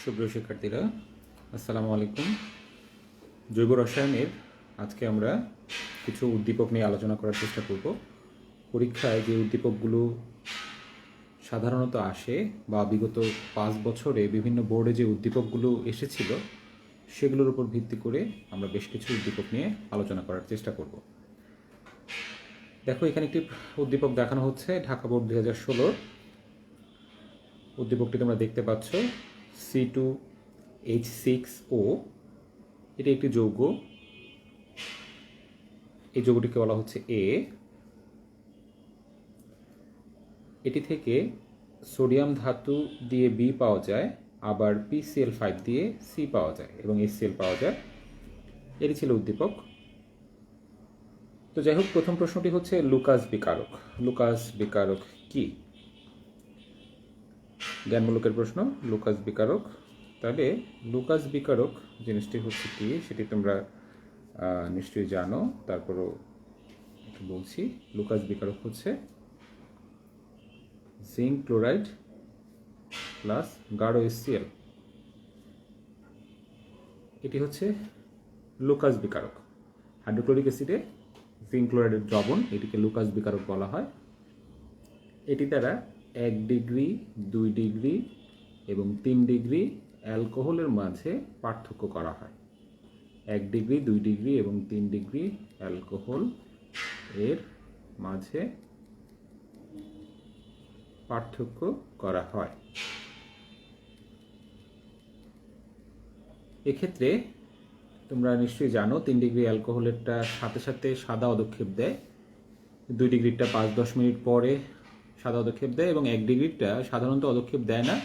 সুপ্রিয় শিক্ষার্থীরা, আসসালামু আলাইকুম। জৈব রসায়নের আজকে আমরা কিছু উদ্দীপক নিয়ে আলোচনা করার চেষ্টা করব। পরীক্ষায় যে উদ্দীপকগুলো সাধারণত আসে বা বিগত 5 বছরে বিভিন্ন বোর্ডে যে উদ্দীপকগুলো এসেছিল সেগুলোর উপর ভিত্তি করে আমরা বেশ কিছু উদ্দীপক নিয়ে আলোচনা করার চেষ্টা করব। দেখো, এখানে একটি উদ্দীপক দেখানো হচ্ছে ঢাকা বোর্ড 2016। উদ্দীপকটি তোমরা দেখতে পাচ্ছ, C2H6O। এটি একটি যৌগ, এই যৌগটিকে বলা হচ্ছে A। এটি থেকে সোডিয়াম ধাতু দিয়ে B পাওয়া যায়, আবার PCl5 দিয়ে C পাওয়া যায় এবং HCl পাওয়া যায়। এটি ছিল উদ্দীপক। তো যাই হোক, প্রথম প্রশ্নটি হচ্ছে লুকাস বিকারক। লুকাস বিকারক কি? জ্ঞানমূলকের প্রশ্ন, লুকাস বিকারক। তাহলে লুকাস বিকারক জিনিসটি হচ্ছে কি সেটি তোমরা নিশ্চয়ই জানো, তারপরও একটু বলছি। লুকাস বিকারক হচ্ছে জিঙ্ক ক্লোরাইড প্লাস গাঢ় HCl। এটি হচ্ছে লুকাস বিকারক। হাইড্রোক্লোরিক অ্যাসিডে জিঙ্ক ক্লোরাইডের দ্রবণ, এটিকে লুকাস বিকারক বলা হয়। এটি দ্বারা 1 ডিগ্রি, 2 ডিগ্রি এবং 3 ডিগ্রি অ্যালকোহলের মাঝে পার্থক্য করা হয়। 1 ডিগ্রি, 2 ডিগ্রি এবং 3 ডিগ্রি অ্যালকোহল এর মাঝে পার্থক্য করা হয়। এক্ষেত্রে তোমরা নিশ্চয়ই জানো 3 ডিগ্রি অ্যালকোহলেরটা সাথে সাথে সাদা অদক্ষেপ দেয়, 2 ডিগ্রিটা 5-10 মিনিট পরে সাদা অদক্ষেপ দেয় এবং 1 ডিগ্রিটা সাধারণত অদক্ষেপ দেয় না,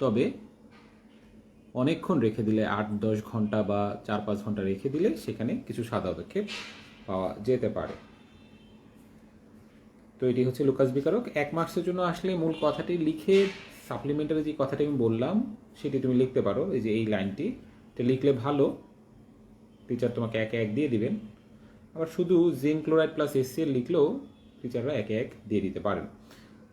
তবে অনেকক্ষণ রেখে দিলে 8-10 ঘন্টা বা 4-5 ঘন্টা রেখে দিলে সেখানে কিছু সাদা অদক্ষেপ পাওয়া যেতে পারে। তো এটি হচ্ছে লুকাস বিকারক। 1 মার্কসের জন্য আসলে মূল কথাটি লিখে সাপ্লিমেন্টারি যে কথাটি আমি বললাম সেটি তুমি লিখতে পারো। এই যে এই লাইনটি লিখলে ভালো, টিচার তোমাকে 1-1 দিয়ে দিবেন। আবার শুধু জিঙ্ক ক্লোরাইড প্লাস HCl লিখলেও টিচাররা 1-1 দিয়ে দিতে পারেন।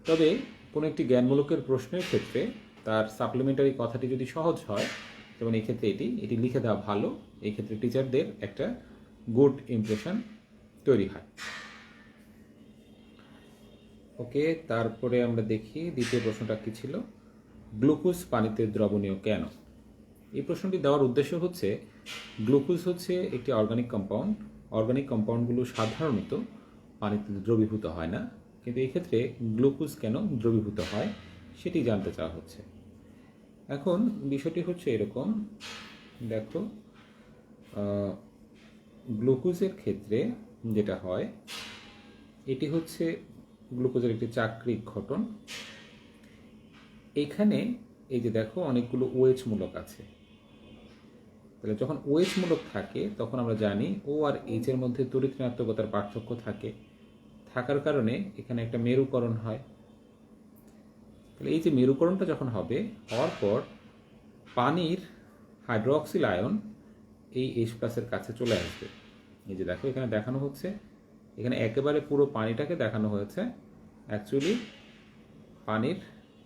তবে কোনো একটি জ্ঞানমূলকের প্রশ্নের ক্ষেত্রে তার সাপ্লিমেন্টারি কথাটি যদি সহজ হয়, যেমন এই ক্ষেত্রে এটি লিখে দেওয়া ভালো, এই ক্ষেত্রে টিচারদের একটা গুড ইমপ্রেশন তৈরি হয়। ওকে, তারপরে আমরা দেখি দ্বিতীয় প্রশ্নটা কি ছিল। গ্লুকোজ পানিতে দ্রবণীয় কেন? এই প্রশ্নটি দেওয়ার উদ্দেশ্য হচ্ছে, গ্লুকোজ হচ্ছে একটি অর্গানিক কম্পাউন্ড। অর্গানিক কম্পাউন্ডগুলো সাধারণত পানিতে দ্রবীভূত হয় না, কিন্তু এই ক্ষেত্রে গ্লুকোজ কেন দ্রবীভূত হয় সেটি জানতে চাওয়া হচ্ছে। এখন বিষয়টি হচ্ছে এরকম, দেখো, গ্লুকোজের ক্ষেত্রে যেটা হয়, এটি হচ্ছে গ্লুকোজের একটি চাক্রিক ঘটন। এখানে এই যে দেখো অনেকগুলো OH মূলক আছে। তাহলে যখন OH মূলক থাকে তখন আমরা জানি O আর H এর মধ্যে তড়িৎ ঋণাত্মকতার পার্থক্য থাকার কারণে এখানে একটা মেরুকরণ হয়। তাহলে এই যে মেরুকরণটা যখন হওয়ার পর পানির হাইড্রোক্সিল আয়ন এই H+ এর কাছে চলে আসবে। এই যে দেখো এখানে দেখানো হচ্ছে, এখানে একেবারে পুরো পানিটাকে দেখানো হয়েছে। অ্যাকচুয়ালি পানির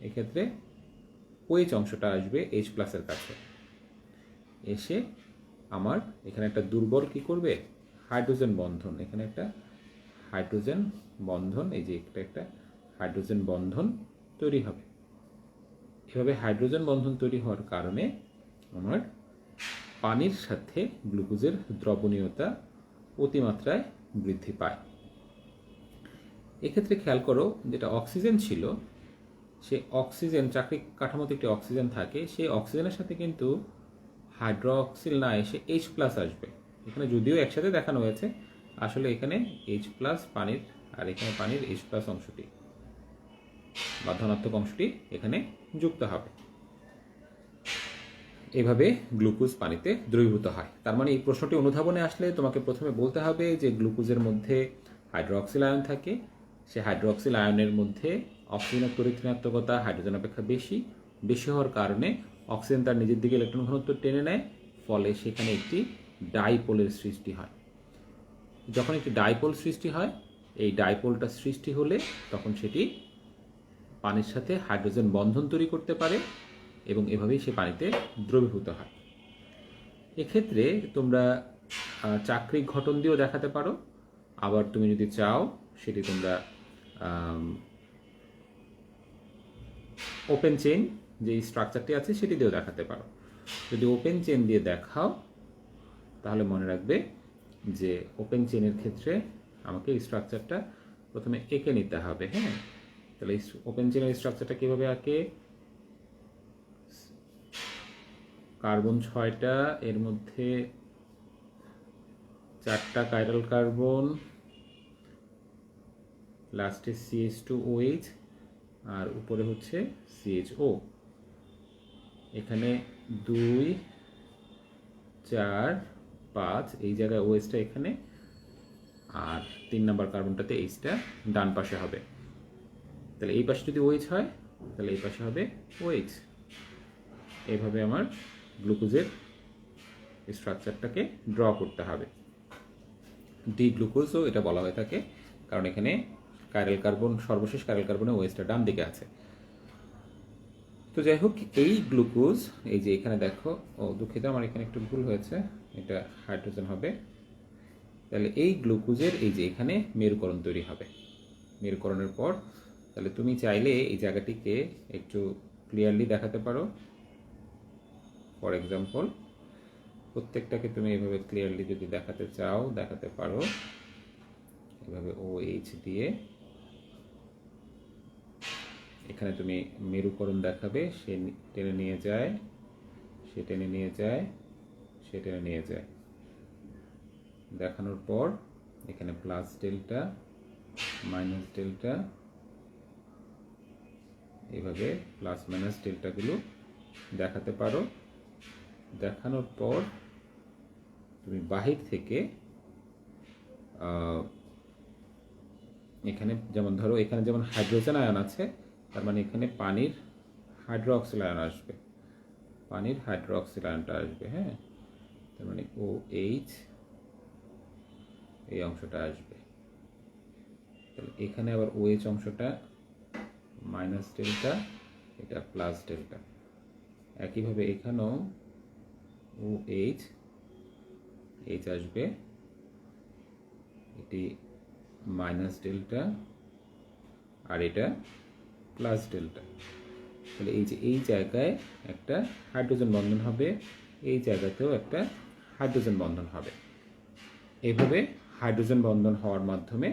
এক্ষেত্রে OH অংশটা আসবে H+ এর কাছে এসে আমার এখানে একটা দুর্বল কি করবে, হাইড্রোজেন বন্ধন, এখানে একটা হাইড্রোজেন বন্ধন, এই যে একটা হাইড্রোজেন বন্ধন তৈরি হবে। এভাবে হাইড্রোজেন বন্ধন তৈরি হওয়ার কারণে আমার পানির সাথে গ্লুকোজের দ্রবণীয়তা অতিমাত্রায় বৃদ্ধি পায়। এক্ষেত্রে খেয়াল করো, যেটা অক্সিজেন ছিল, সে অক্সিজেন চাক্রিক কাঠামোতে একটি অক্সিজেন থাকে, সেই অক্সিজেনের সাথে কিন্তু হাইড্রোক্সিল না এসে H+ আসবে। এখানে যদিও একসাথে দেখানো হয়েছে, আসলে এখানে H+ পানির আর এখানে পানির H+ অংশটি বা ধনাত্মক অংশটি এখানে যুক্ত হবে। এভাবে গ্লুকোজ পানিতে দ্রবীভূত হয়। তার মানে এই প্রশ্নটি অনুধাবনে আসলে তোমাকে প্রথমে বলতে হবে যে গ্লুকোজের মধ্যে হাইড্রোক্সিল আয়ন থাকে, সে হাইড্রোক্সিল আয়নের মধ্যে অক্সিজেনের তড়িৎ ঋণাত্মকতা হাইড্রোজেন অপেক্ষা বেশি হওয়ার কারণে অক্সিজেন তার নিজের দিকে ইলেকট্রন ঘনত্ব টেনে নেয়, ফলে সেখানে একটি ডাইপোলের সৃষ্টি হয়। যখন একটি ডাইপোল সৃষ্টি হয়, এই ডাইপোলটা সৃষ্টি হলে তখন সেটি পানির সাথে হাইড্রোজেন বন্ধন তৈরি করতে পারে এবং এভাবেই সে পানিতে দ্রবীভূত হয়। এক্ষেত্রে তোমরা চাক্রিক ঘটন দিয়েও দেখাতে পারো, আবার তুমি যদি চাও সেটি তোমরা ওপেন চেইন যে স্ট্রাকচারটি আছে সেটি দিয়েও দেখাতে পারো। যদি ওপেন চেইন দিয়ে দেখাও তাহলে মনে রাখবে যে ওপেন চেইনের ক্ষেত্রে আমাকে স্ট্রাকচারটা প্রথমে এঁকে নিতে হবে। হ্যাঁ, তাহলে ওপেন চেইনের স্ট্রাকচারটা কীভাবে আঁকে? কার্বন 6টা, এর মধ্যে 4টা কাইরাল কার্বন, লাস্টে CH2OH, আর উপরে হচ্ছে CHO। এখানে 2, 4, 5 এই জায়গায় OH-টা এখানে, আর 3 নাম্বার কার্বনটাতে H-টা ডান পাশে হবে। তাহলে এই পাশে যদি OH হয় তাহলে এই পাশে হবে OH। এইভাবে আমার গ্লুকোজের স্ট্রাকচারটাকে ড্র করতে হবে। ডি গ্লুকোজও এটা বলা হয়ে থাকে, কারণ এখানে কাইরাল কার্বন, সর্বশেষ কাইরাল কার্বনে OH-টা ডান দিকে আছে। তো যাই হোক, এই গ্লুকোজ, এই যে এখানে দেখো, দুঃখিত আমার এখানে একটু ভুল হয়েছে, এটা হাইড্রোজেন হবে। তাহলে এই গ্লুকোজের এই যে এখানে মেরুকরণ তৈরি হবে। মেরুকরণের পর তাহলে তুমি চাইলে এই জায়গাটিকে একটু ক্লিয়ারলি দেখাতে পারো। ফর এক্সাম্পল, প্রত্যেকটাকে তুমি এভাবে ক্লিয়ারলি যদি দেখাতে চাও দেখাতে পারো, এভাবে OH দিয়ে এখানে তুমি মেরুকরণ দেখাবে। সে টেনে নিয়ে যায়, সে টেনে নিয়ে যায়, সে টেনে নিয়ে যায়। দেখানোর পর এখানে প্লাস ডেল্টা, মাইনাস ডেল্টা, এইভাবে প্লাস মাইনাস ডেল্টাগুলো দেখাতে পারো। দেখানোর পর তুমি বাহির থেকে এখানে যেমন ধরো, এখানে যেমন হাইড্রোজেন আয়ন আছে, তার মানে এখানে পানির হাইড্রোক্সিল আয়ন আসবে, পানির হাইড্রোক্সিল আয়নটা আসবে। হ্যাঁ, তার মানে OH এই অংশটা আসবে। তাহলে এখানে আবার OH অংশটা মাইনাস ডেল্টা, এটা প্লাস ডেল্টা। একইভাবে এখানেও OH আসবে, এটি মাইনাস ডেল্টা, আর এটা প্লাস ডেল্টা। তাহলে এই যে এই জায়গায় একটা হাইড্রোজেন বন্ধন হবে, এই জায়গাতেও একটা হাইড্রোজেন বন্ধন হবে। এইভাবে হাইড্রোজেন বন্ধন হওয়ার মাধ্যমে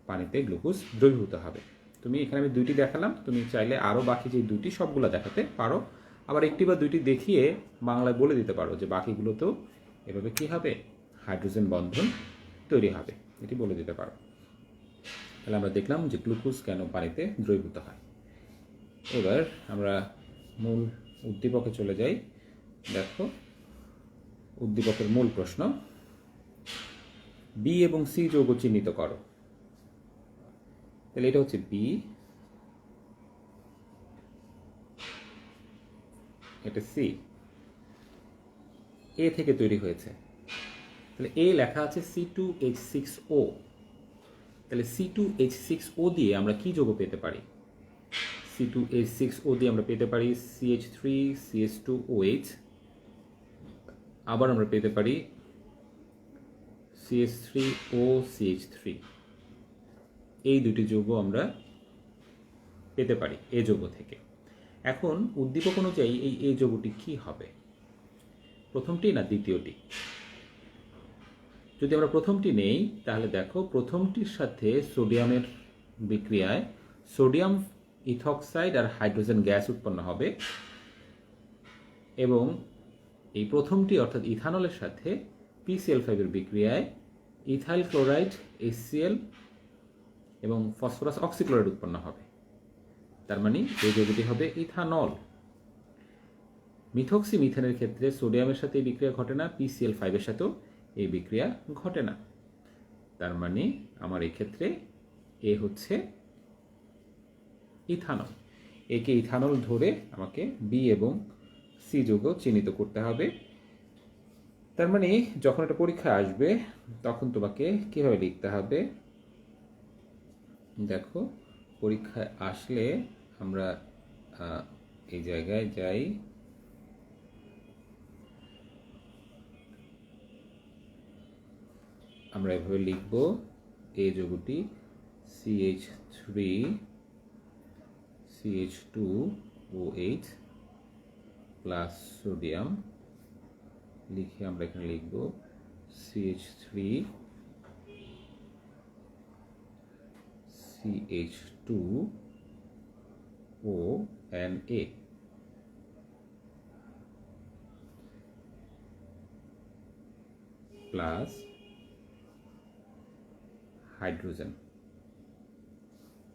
পানিতে গ্লুকোজ দ্রবীভূত হবে। তুমি এখানে আমি 2টি দেখালাম, তুমি চাইলে আরও বাকি যে 2টি সবগুলো দেখাতে পারো, আবার 1টি বা 2টি দেখিয়ে বাংলায় বলে দিতে পারো যে বাকিগুলোতেও এভাবে কী হবে, হাইড্রোজেন বন্ধন তৈরি হবে, এটি বলে দিতে পারো। তাহলে আমরা দেখলাম যে গ্লুকোজ কেন পানিতে দ্রবীভূত হয়। এবার আমরা মূল উদ্দীপকে চলে যাই। দেখো, উদ্দীপকের মূল প্রশ্ন, বি এবং সি যৌগ চিহ্নিত করো। তাহলে এটা হচ্ছে বি, এটা সি, এ থেকে তৈরি হয়েছে। তাহলে এ লেখা আছে C2H6O। তাহলে C2H6O দিয়ে আমরা কি যৌগ পেতে পারি? C2H6O দিয়ে আমরা পেতে পারি CH3CH2OH, আবার আমরা পেতে পারি CH3OCH3। এই 2টি যৌগ আমরা পেতে পারি এ যৌগ থেকে। এখন উদ্দীপক অনুযায়ী এই যৌগটি কি হবে, প্রথমটি না দ্বিতীয়টি? যদি আমরা প্রথমটি নেই তাহলে দেখো, প্রথমটির সাথে সোডিয়ামের বিক্রিয়ায় সোডিয়াম ইথক্সাইড আর হাইড্রোজেন গ্যাস উৎপন্ন হবে, এবং এই প্রথমটি অর্থাৎ ইথানলের সাথে PCl5 এর বিক্রিয়ায় ইথাইল ক্লোরাইড HCl এবং ফসফরাস অক্সিক্লোরাইড উৎপন্ন হবে। তার মানে এই যৌগটি হবে ইথানল। মিথক্সি মিথেনের ক্ষেত্রে সোডিয়ামের সাথে এই বিক্রিয়া ঘটে না, PCl5 এর সাথেও এই বিক্রিয়া ঘটে না। তার মানে আমার এই ক্ষেত্রে এ হচ্ছে ইথানল। একে ইথানল ধরে আমাকে বি এবং সি যৌগ চিহ্নিত করতে হবে। তার মানে যখন এটা পরীক্ষায় আসবে তখন তোমাকে কিভাবে লিখতে হবে, দেখো, পরীক্ষায় আসলে আমরা এই জায়গায় যাই, আমরা এভাবে লিখব এই যৌগটি CH3CH2OH প্লাস সোডিয়াম, লিখে আমরা এখানে লিখব CH3CH2ONA প্লাস হাইড্রোজেন।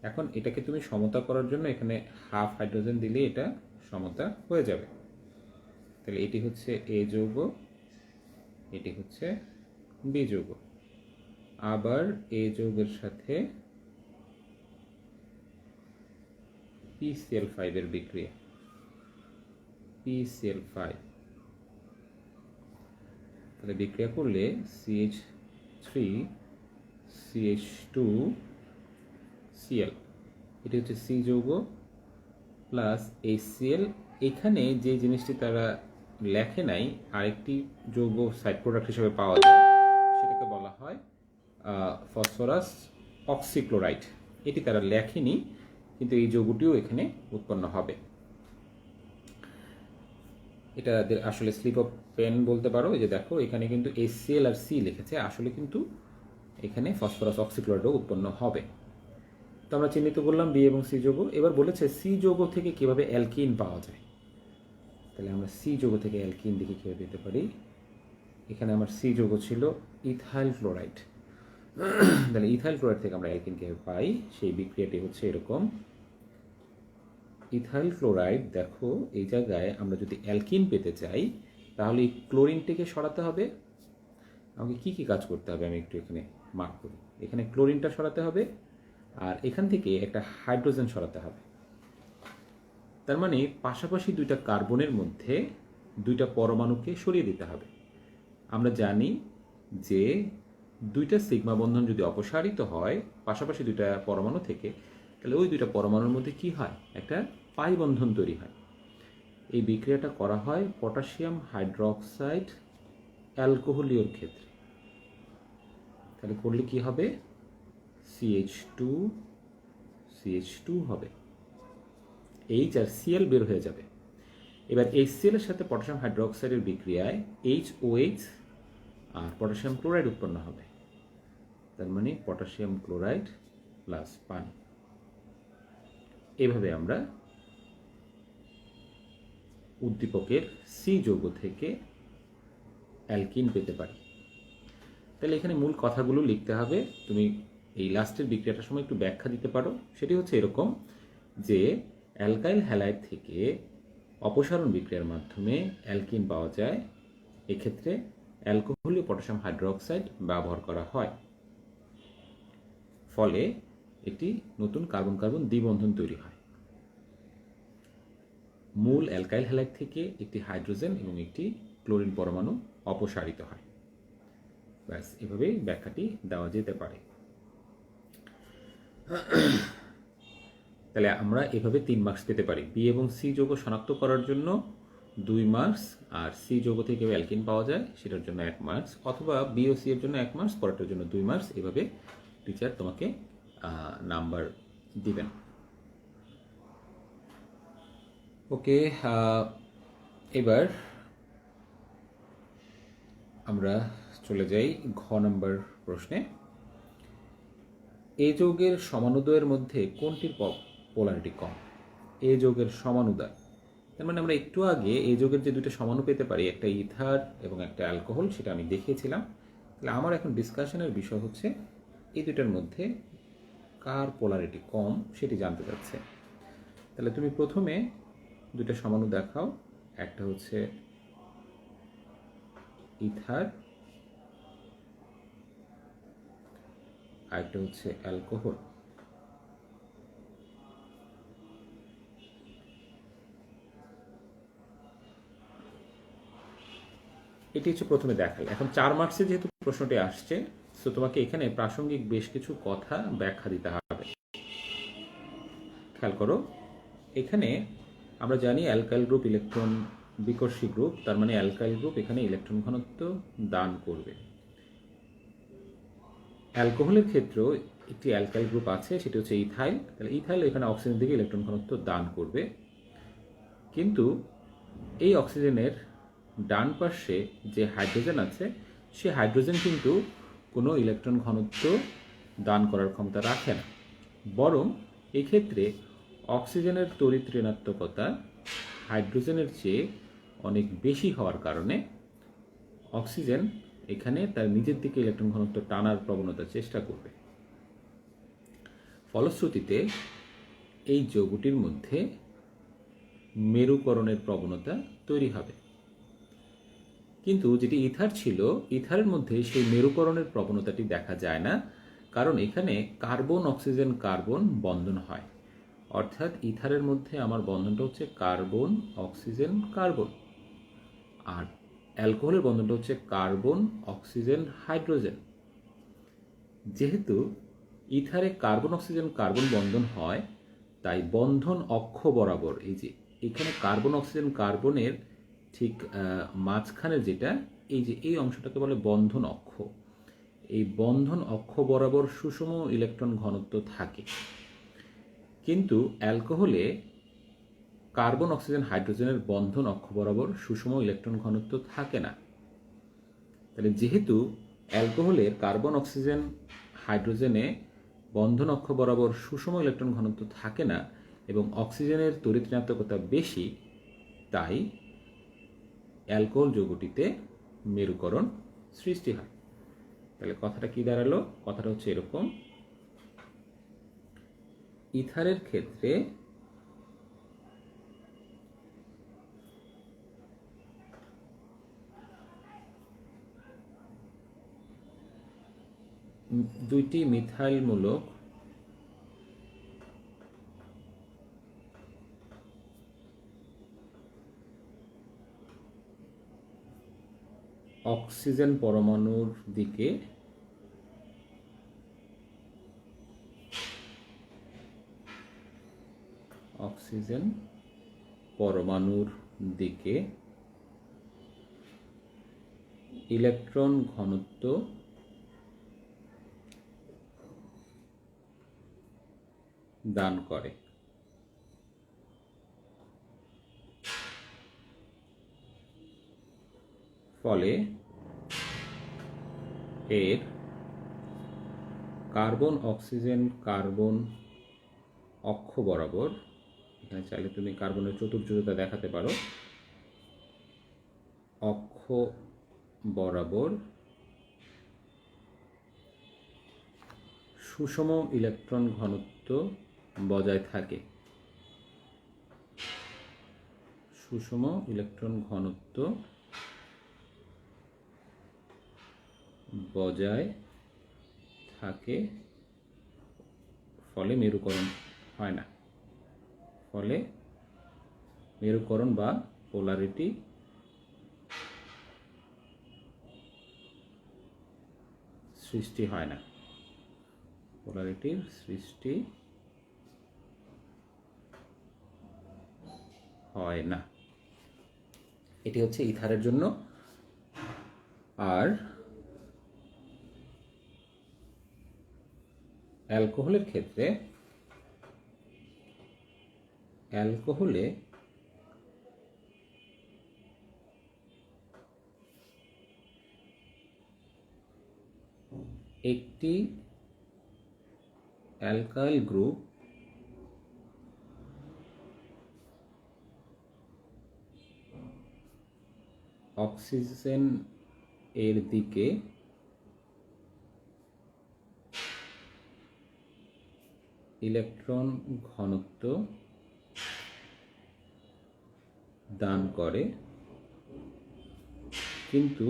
এখন এটাকে তুমি সমতা করার জন্য এখানে হাফ হাইড্রোজেন দিলে এটা সমতা হয়ে যাবে। তাহলে এটি হচ্ছে এ যৌগ, এটি হচ্ছে বি যৌগ। আবার এ যৌগের সাথে PCl5 এর বিক্রিয়া, PCl5, তাহলে বিক্রিয়া করলে CH3CH2Cl, এটি হচ্ছে সি যৌগ প্লাস HCl। এখানে যে জিনিসটি তারা লেখে নাই, আরেকটি যৌগ সাইড প্রোডাক্ট হিসেবে পাওয়া যায়, সেটাকে বলা হয় ফসফরাস অক্সিক্লোরাইড। এটি তারা লেখেনি, কিন্তু এই যৌগটিও এখানে উৎপন্ন হবে। এটা আসলে স্লিপ অফ পেন বলতে পারো। এই যে দেখো এখানে কিন্তু HCl আর সি লিখেছে, আসলে কিন্তু এখানে ফসফরাস অক্সিক্লোরাইডও উৎপন্ন হবে। তো আমরা চিহ্নিত করলাম বি এবং সি যৌগ। এবার বলেছে সি যৌগ থেকে কিভাবে অ্যালকিন পাওয়া যায়। তাহলে আমরা সি যৌগ থেকে অ্যালকিন দেখি কীভাবে পেতে পারি। এখানে আমার সি যৌগ ছিল ইথাইল ক্লোরাইড, তাহলে ইথাইল ক্লোরাইড থেকে আমরা অ্যালকিন কীভাবে পাই, সেই বিক্রিয়াটি হচ্ছে এরকম। ইথাইল ক্লোরাইড, দেখো এই জায়গায় আমরা যদি অ্যালকিন পেতে চাই তাহলে এই ক্লোরিনটিকে সরাতে হবে। আমাকে কি কি কাজ করতে হবে আমি একটু এখানে মার্ক করি। এখানে ক্লোরিনটা সরাতে হবে, আর এখান থেকে একটা হাইড্রোজেন সরাতে হবে। তার মানে পাশাপাশি দুইটা কার্বনের মধ্যে দুইটা পরমাণুকে সরিয়ে দিতে হবে। আমরা জানি যে দুইটা সিগমা বন্ধন যদি অপসারিত হয় পাশাপাশি দুইটা পরমাণু থেকে, তাহলে ওই দুইটা পরমাণুর মধ্যে কি হয়, একটা পাই বন্ধন তৈরি হয়। এই বিক্রিয়াটা করা হয় পটাশিয়াম হাইড্রোক্সাইড অ্যালকোহলীয়র ক্ষেত্রে। তাহলে করলে কি হবে, CH2 হবে, H আর Cl বের হয়ে যাবে। এবার HCl এর সাথে পটাশিয়াম হাইড্রোক্সাইডের বিক্রিয়ায় HOH আর পটাশিয়াম ক্লোরাইড উৎপন্ন হবে। তার মানে পটাশিয়াম ক্লোরাইড প্লাস পানি। এভাবে আমরা উদ্দীপকের সি যৌগ থেকে অ্যালকিন পেতে পারি। তাহলে এখানে মূল কথাগুলো লিখতে হবে। তুমি এই লাস্টের বিক্রিয়াটার সময় একটু ব্যাখ্যা দিতে পারো। সেটি হচ্ছে এরকম যে অ্যালকাইল হ্যালাইড থেকে অপসারণ বিক্রিয়ার মাধ্যমে অ্যালকিন পাওয়া যায়। এক্ষেত্রে অ্যালকোহলীয় পটাশিয়াম হাইড্রোক্সাইড ব্যবহার করা হয়, ফলে একটি নতুন কার্বন কার্বন দ্বিবন্ধন তৈরি হয়। মূল অ্যালকাইল হ্যালাইড থেকে একটি হাইড্রোজেন এবং একটি ক্লোরিন পরমাণু অপসারিত হয়। ব্যাস, এভাবেই ব্যাখ্যাটি দেওয়া যেতে পারে। তাহলে আমরা এভাবে 3 মার্কস পেতে পারি। বি এবং সি যৌগ শনাক্ত করার জন্য 2 মার্কস, আর সি যৌগ থেকে অ্যালকিন পাওয়া যায় সেটার জন্য 1 মার্কস, অথবা বি ও সি এর জন্য 1 মার্কস, পরেরটার জন্য 2 মার্কস। এভাবে টিচার তোমাকে নাম্বার দিবেন। ওকে, এবার আমরা চলে যাই ঘ নম্বর প্রশ্নে। এ যৌগের সমানুদয়ের মধ্যে কোনটির পোলারিটি কম? এ যৌগের সমানুদয়, তার মানে আমরা একটু আগে এই যৌগের যে দুটো সমাণু পেতে পারি, একটা ইথার এবং একটা অ্যালকোহল, সেটা আমি দেখিয়েছিলাম। তাহলে আমার এখন ডিসকাশনের বিষয় হচ্ছে এই দুটার মধ্যে কার পোলারিটি কম সেটি জানতে চাচ্ছে। তাহলে তুমি প্রথমে দুটো সমাণু দেখাও। একটা হচ্ছে ইথার, আরেকটা হচ্ছে অ্যালকোহল। এটি হচ্ছে প্রথমে দেখাল। এখন 4 মার্কসে যেহেতু প্রশ্নটি আসছে, তো তোমাকে এখানে প্রাসঙ্গিক বেশ কিছু কথা ব্যাখ্যা দিতে হবে। খেয়াল করো, এখানে আমরা জানি অ্যালকাইল গ্রুপ ইলেকট্রন বিকর্ষী গ্রুপ, তার মানে অ্যালকাইল গ্রুপ এখানে ইলেকট্রন ঘনত্ব দান করবে। অ্যালকোহলের ক্ষেত্রেও একটি অ্যালকাইল গ্রুপ আছে, সেটি হচ্ছে ইথাইল। তাহলে ইথাইল এখানে অক্সিজেন দিকে ইলেকট্রন ঘনত্ব দান করবে, কিন্তু এই অক্সিজেনের ডান পাশে যে হাইড্রোজেন আছে, সে হাইড্রোজেন কিন্তু কোনো ইলেকট্রন ঘনত্ব দান করার ক্ষমতা রাখে না। বরং এক্ষেত্রে অক্সিজেনের তড়িৎ ঋণাত্মকতা হাইড্রোজেনের চেয়ে অনেক বেশি হওয়ার কারণে অক্সিজেন এখানে তার নিজের দিকে ইলেকট্রন ঘনত্ব টানার প্রবণতা চেষ্টা করবে। ফলশ্রুতিতে এই যৌগটির মধ্যে মেরুকরণের প্রবণতা তৈরি হবে। কিন্তু যেটি ইথার ছিল, ইথারের মধ্যে সেই মেরুকরণের প্রবণতাটি দেখা যায় না, কারণ এখানে কার্বন অক্সিজেন কার্বন বন্ধন হয়। অর্থাৎ ইথারের মধ্যে আমার বন্ধনটা হচ্ছে কার্বন অক্সিজেন কার্বন, আর অ্যালকোহলের বন্ধনটা হচ্ছে কার্বন অক্সিজেন হাইড্রোজেন। যেহেতু ইথারে কার্বন অক্সিজেন কার্বন বন্ধন হয়, তাই বন্ধন অক্ষ বরাবর, এই যে এখানে কার্বন অক্সিজেন কার্বনের ঠিক মাঝখানে যেটা, এই যে এই অংশটাকে বলে বন্ধন অক্ষ। এই বন্ধন অক্ষ বরাবর সুষম ইলেকট্রন ঘনত্ব থাকে, কিন্তু অ্যালকোহলে কার্বন অক্সিজেন হাইড্রোজেনের বন্ধন অক্ষ বরাবর সুষম ইলেকট্রন ঘনত্ব থাকে না। তাহলে যেহেতু অ্যালকোহলের কার্বন অক্সিজেন হাইড্রোজেনে বন্ধন অক্ষ বরাবর সুষম ইলেকট্রন ঘনত্ব থাকে না এবং অক্সিজেনের তড়িৎ ঋণাত্মকতা বেশি, তাই অ্যালকোহল যৌগটিতে মেরুকরণ সৃষ্টি হয়। তাহলে কথাটা কি দাঁড়ালো? কথাটা হচ্ছে এরকম, ইথারের ক্ষেত্রে দুইটি মিথাইল মূলক অক্সিজেন পরমাণুর দিকে ইলেকট্রন ঘনত্ব দান করে। ফলে এর কার্বন অক্সিজেন কার্বন অক্ষ বরাবর, এখানে চাইলে তুমি কার্বনের চতুর্ভুজতা দেখাতে পারো, অক্ষ বরাবর সুষম ইলেকট্রন ঘনত্ব বজায় থাকে। সুষম ইলেকট্রন ঘনত্ব বজায় থাকে, ফলে মেরুকরণ হয় না, ফলে মেরুকরণ বা পোলারিটি সৃষ্টি হয় না, পোলারিটির সৃষ্টি হয় না। এটি হচ্ছে ইথারের জন্য। আর অ্যালকোহলের ক্ষেত্রে, অ্যালকোহলে একটি অ্যালকাইল গ্রুপ অক্সিজেন এর দিকে ইলেকট্রন ঘনত্ব দান করে, কিন্তু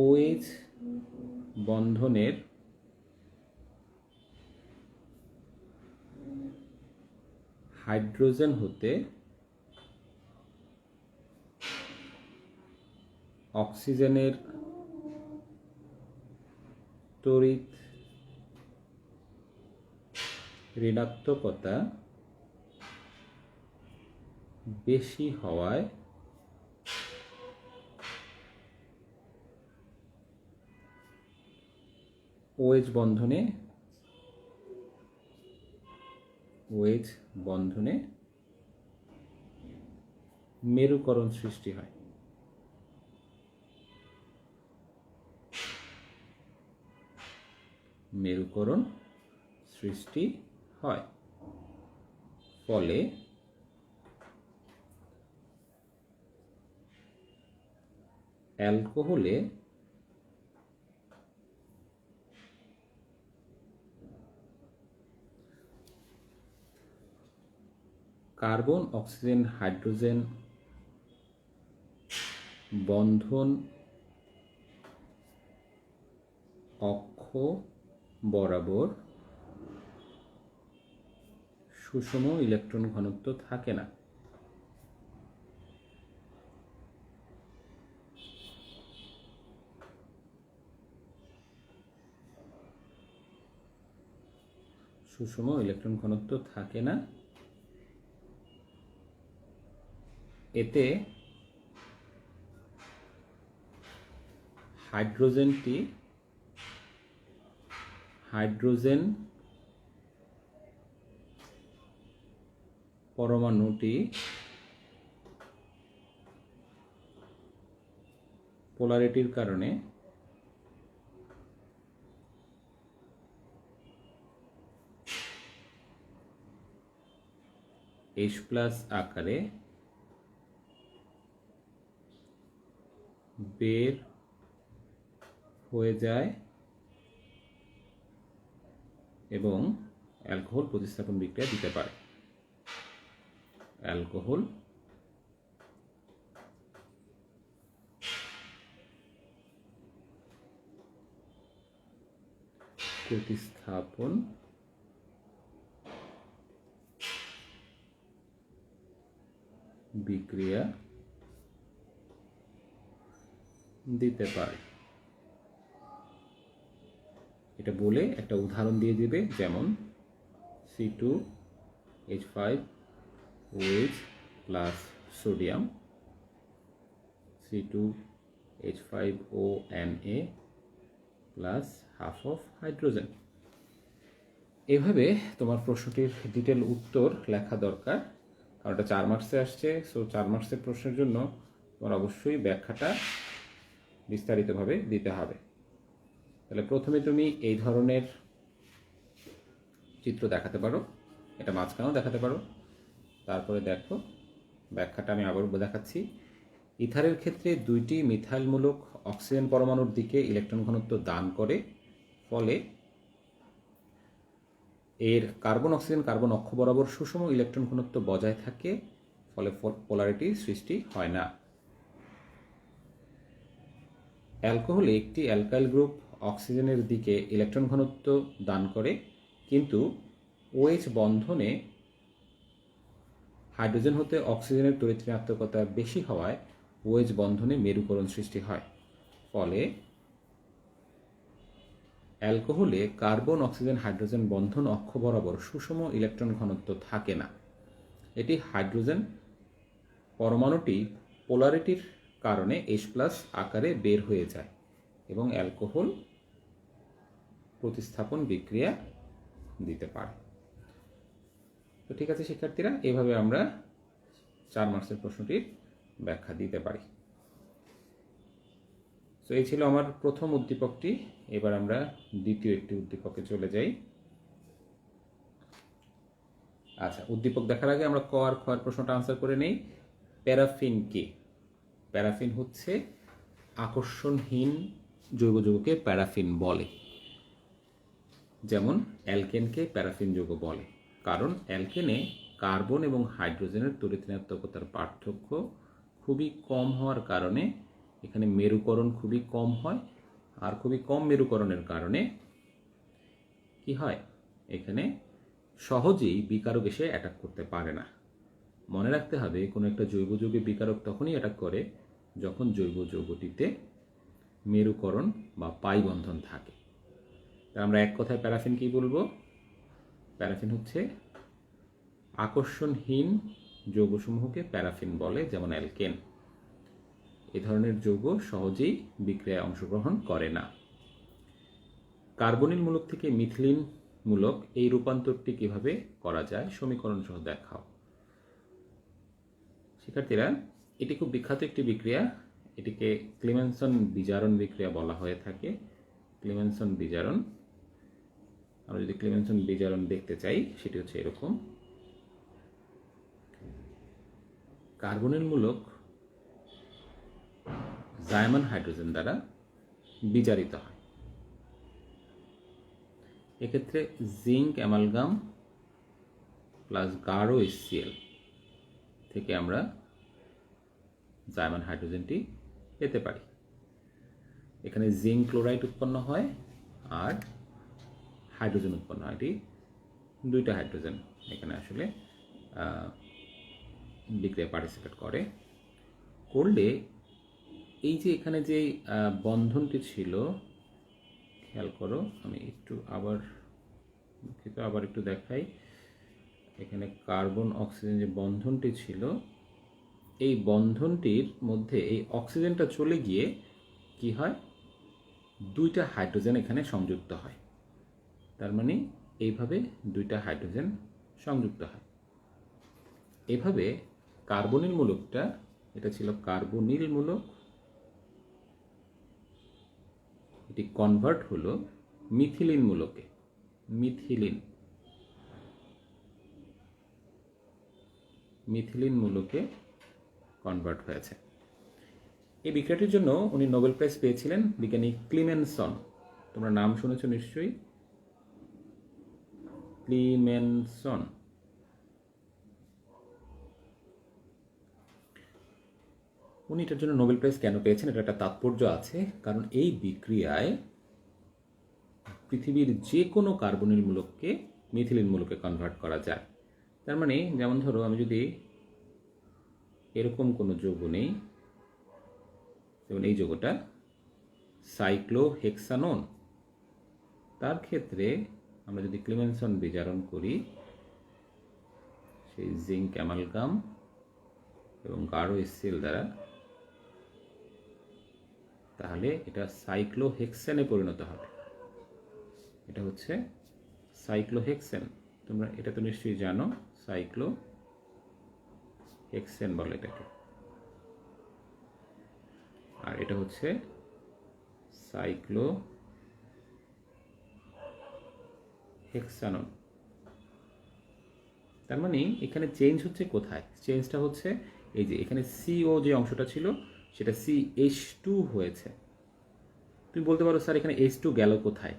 OH বন্ধনের হাইড্রোজেন হতে অক্সিজেনের তড়িৎ ঋণাত্মকতা বেশি হওয়ায় OH বন্ধনে মেরুকরণ সৃষ্টি হয়। মেরুকরণ সৃষ্টি হয়, ফলে অ্যালকোহলে কার্বন অক্সিজেন হাইড্রোজেন বন্ধন অক্ষ বরাবর সুষম ইলেকট্রন ঘনত্ব থাকে না। সুষম ইলেকট্রন ঘনত্ব থাকে না, এতে হাইড্রোজেন পরমাণুটি পোলারিটির কারণে H+ আকারে বের হয়ে যায় এবং অ্যালকোহল প্রতিস্থাপন বিক্রিয়া দিতে পারে। অ্যালকোহল প্রতিস্থাপন বিক্রিয়া দিতে পারে। এটা বলে একটা উদাহরণ দিয়ে দেবে, যেমন C2H5OH plus sodium, C2H5ONa plus half of hydrogen. এভাবে তোমার প্রশ্নটির ডিটেল উত্তর লেখা দরকার, কারণ এটা 4 মার্কসে আসছে। সো 4 মার্কসের প্রশ্নের জন্য তোমার অবশ্যই ব্যাখ্যাটা বিস্তারিতভাবে দিতে হবে। তাহলে প্রথমে তুমি এই ধরনের চিত্র দেখাতে পারো, এটা মাঝখানেও দেখাতে পারো। তারপরে দেখো ব্যাখ্যাটা আমি আবার দেখাচ্ছি। ইথারের ক্ষেত্রে 2টি মিথাইলমূলক অক্সিজেন পরমাণুর দিকে ইলেকট্রন ঘনত্ব দান করে, ফলে এর কার্বন অক্সিজেন কার্বন অক্ষ বরাবর সুষম ইলেকট্রন ঘনত্ব বজায় থাকে, ফলে পোলারিটি সৃষ্টি হয় না। অ্যালকোহলে একটি অ্যালকাইল গ্রুপ অক্সিজেনের দিকে ইলেকট্রন ঘনত্ব দান করে, কিন্তু OH বন্ধনে হাইড্রোজেন হতে অক্সিজেনের তড়িৎ ঋণাত্মকতা বেশি হওয়ায় OH বন্ধনে মেরুকরণ সৃষ্টি হয়, ফলে অ্যালকোহলে কার্বন অক্সিজেন হাইড্রোজেন বন্ধন অক্ষ বরাবর সুষম ইলেকট্রন ঘনত্ব থাকে না। এটি হাইড্রোজেন পরমাণুটি পোলারিটির কারণে H+ আকারে বের হয়ে যায় এবং অ্যালকোহল প্রতিস্থাপন বিক্রিয়া দিতে পারে। তো ঠিক আছে শিক্ষার্থীরা, এভাবে আমরা 4 মার্কসের প্রশ্নটির ব্যাখ্যা দিতে পারি। তো এই ছিল আমার প্রথম উদ্দীপকটি। এবার আমরা দ্বিতীয় একটি উদ্দীপকে চলে যাই। আচ্ছা, উদ্দীপক দেখার আগে আমরা ক আর খ এর প্রশ্নটা আনসার করে নেই। প্যারাফিন কি? প্যারাফিন হচ্ছে আকর্ষণহীন জৈব যৌগকে প্যারাফিন বলে। যেমন অ্যালকেনকে প্যারাফিন যৌগ বলে, কারণ অ্যালকেনে কার্বন এবং হাইড্রোজেনের তড়িৎ ঋণাত্মকতার পার্থক্য খুবই কম হওয়ার কারণে এখানে মেরুকরণ খুবই কম হয়, আর খুবই কম মেরুকরণের কারণে কি হয়, এখানে সহজেই বিকারক এসে অ্যাটাক করতে পারে না। মনে রাখতে হবে, কোনো একটা জৈব যৌগে বিকারক তখনই অ্যাটাক করে যখন জৈব যৌগটিতে মেরুকরণ বা পাই বন্ধন থাকে। আমরা এক কথায় প্যারাফিন কি বলবো? প্যারাফিন হচ্ছে আকর্ষণহীন যৌগসমূহকে প্যারাফিন বলে, যেমন অ্যালকেন। এ ধরনের যৌগ সহজেই বিক্রিয়ায় অংশগ্রহণ করে না। কার্বনিল মূলক থেকে মিথিলিন মূলক এই রূপান্তরটি কিভাবে করা যায় সমীকরণ সহ দেখাও। শিক্ষার্থীরা, এটি খুব বিখ্যাত একটি বিক্রিয়া। এটিকে ক্লিমেনসন বিজারণ বিক্রিয়া বলা হয়ে থাকে। ক্লিমেনসন বিজারণ, আমরা যদি ক্লিমেনসন বিজারণ দেখতে চাই সেটি হচ্ছে এরকম। কার্বনিল মূলক জাইমান হাইড্রোজেন দ্বারা বিজারিত হয়। এক্ষেত্রে জিঙ্ক অ্যামালগাম প্লাস গাঢ় HCl থেকে আমরা জাইমান হাইড্রোজেনটি পেতে পারি। এখানে জিঙ্ক ক্লোরাইড উৎপন্ন হয় আর হাইড্রোজেন উৎপন্ন হয়। এটি দুইটা হাইড্রোজেন এখানে আসলে বিক্রিয়া পার্টিসিপেট করলে এই যে এখানে যে বন্ধনটি ছিল, খেয়াল করো, আমি একটু আবার একটু দেখাই। এখানে কার্বন অক্সিজেন যে বন্ধনটি ছিল, এই বন্ধনটির মধ্যে এই অক্সিজেনটা চলে গিয়ে কি হয়, দুইটা হাইড্রোজেন এখানে সংযুক্ত হয়। তার মানে এইভাবে দুইটা হাইড্রোজেন সংযুক্ত হয়। এভাবে কার্বনিল মূলকটা, এটা ছিল কার্বনিল মূলক, এটি কনভার্ট হলো মিথিলিন মূলকে। মিথিলিন মূলকে কনভার্ট হয়েছে। এই বিক্রিয়াটির জন্য উনি নোবেল প্রাইজ পেয়েছিলেন, বিজ্ঞানী ক্লিমেনসন। তোমরা নাম শুনেছ নিশ্চয়ই, ক্লিমেনসন। উনি এটার জন্য নোবেল প্রাইজ কেন পেয়েছেন, এটা একটা তাৎপর্য আছে। কারণ এই বিক্রিয়ায় পৃথিবীর যে কোনো কার্বনিল মূলককে মিথিলিন মূলকে কনভার্ট করা যায়। তার মানে যেমন ধরো, আমি যদি এরকম কোনো যৌগ নেই, যেমন এই যৌগটা সাইক্লোহেক্সানোন, তার ক্ষেত্রে আমরা যদি ক্লিমেনসন বিজারণ করি সেই জিঙ্ক অ্যামালগাম এবং গাঢ় HCl দ্বারা, তাহলে এটা সাইক্লোহেক্সেনে পরিণত হবে। এটা হচ্ছে সাইক্লোহেক্সেন। তোমরা এটা তো নিশ্চয়ই জানো, সাইক্লোহেক্সেন বলে এটাকে। আর এটা হচ্ছে সাইক্লোহেক্সানন। তার মানে এখানে চেঞ্জ হচ্ছে কোথায়? চেঞ্জটা হচ্ছে এই যে এখানে CO যে অংশটা ছিল সেটা CH2 হয়েছে। তুমি বলতে পারো, স্যার এখানে H2 গেল কোথায়?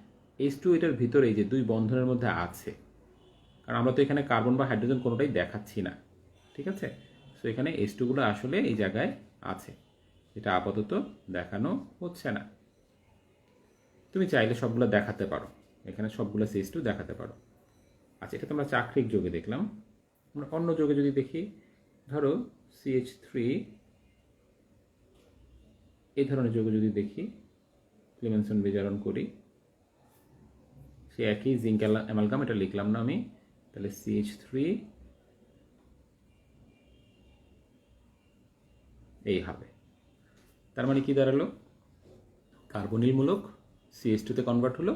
H2 এটার ভিতরে এই যে দুই বন্ধনের মধ্যে আছে, কারণ আমরা তো এখানে কার্বন বা হাইড্রোজেন কোনোটাই দেখাচ্ছি না, ঠিক আছে? সো এখানে H2 গুলো আসলে এই জায়গায় আছে, এটা আপাতত দেখানো হচ্ছে না। তুমি চাইলে সবগুলো দেখাতে পারো, এখানে সবগুলো CH2 দেখাতে পারো। আচ্ছা, এটা তোমরা চাক্রিক যোগে দেখলাম। আমরা অন্য যোগে যদি দেখি, ধরো CH3, এই ধরনের যোগ যদি দেখি, ক্লিমেনসন বিজারণ করি, সে একই জিঙ্ক অ্যামালগাম, এটা লিখলাম না আমি, তাহলে CH3 এই হবে। তার মানে কি দাঁড়ালো? কার্বনিল মূলক CH2 তে কনভার্ট হলো,